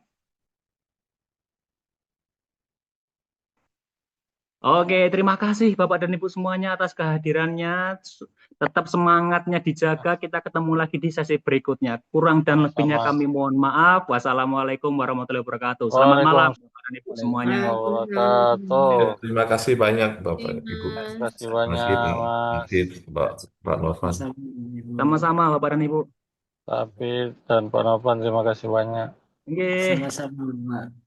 Oke, terima kasih Bapak dan Ibu semuanya atas kehadirannya. Tetap semangatnya dijaga. Kita ketemu lagi di sesi berikutnya. Kurang dan lebihnya Sama. kami mohon maaf. Wassalamualaikum warahmatullahi wabarakatuh. Selamat malam Waalaikumsalam Bapak dan Ibu semuanya. wabarakatuh. Ya, terima kasih banyak Bapak Ibu. Terima kasih Mas banyak, Gini, Mas. Afid, Mbak Novan. Sama-sama Bapak dan Ibu. Tapi dan Pak Novan, terima kasih banyak. Oke. Sama-sama, Pak.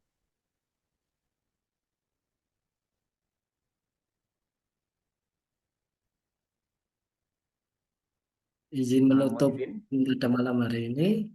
Izin menutup pada malam hari ini.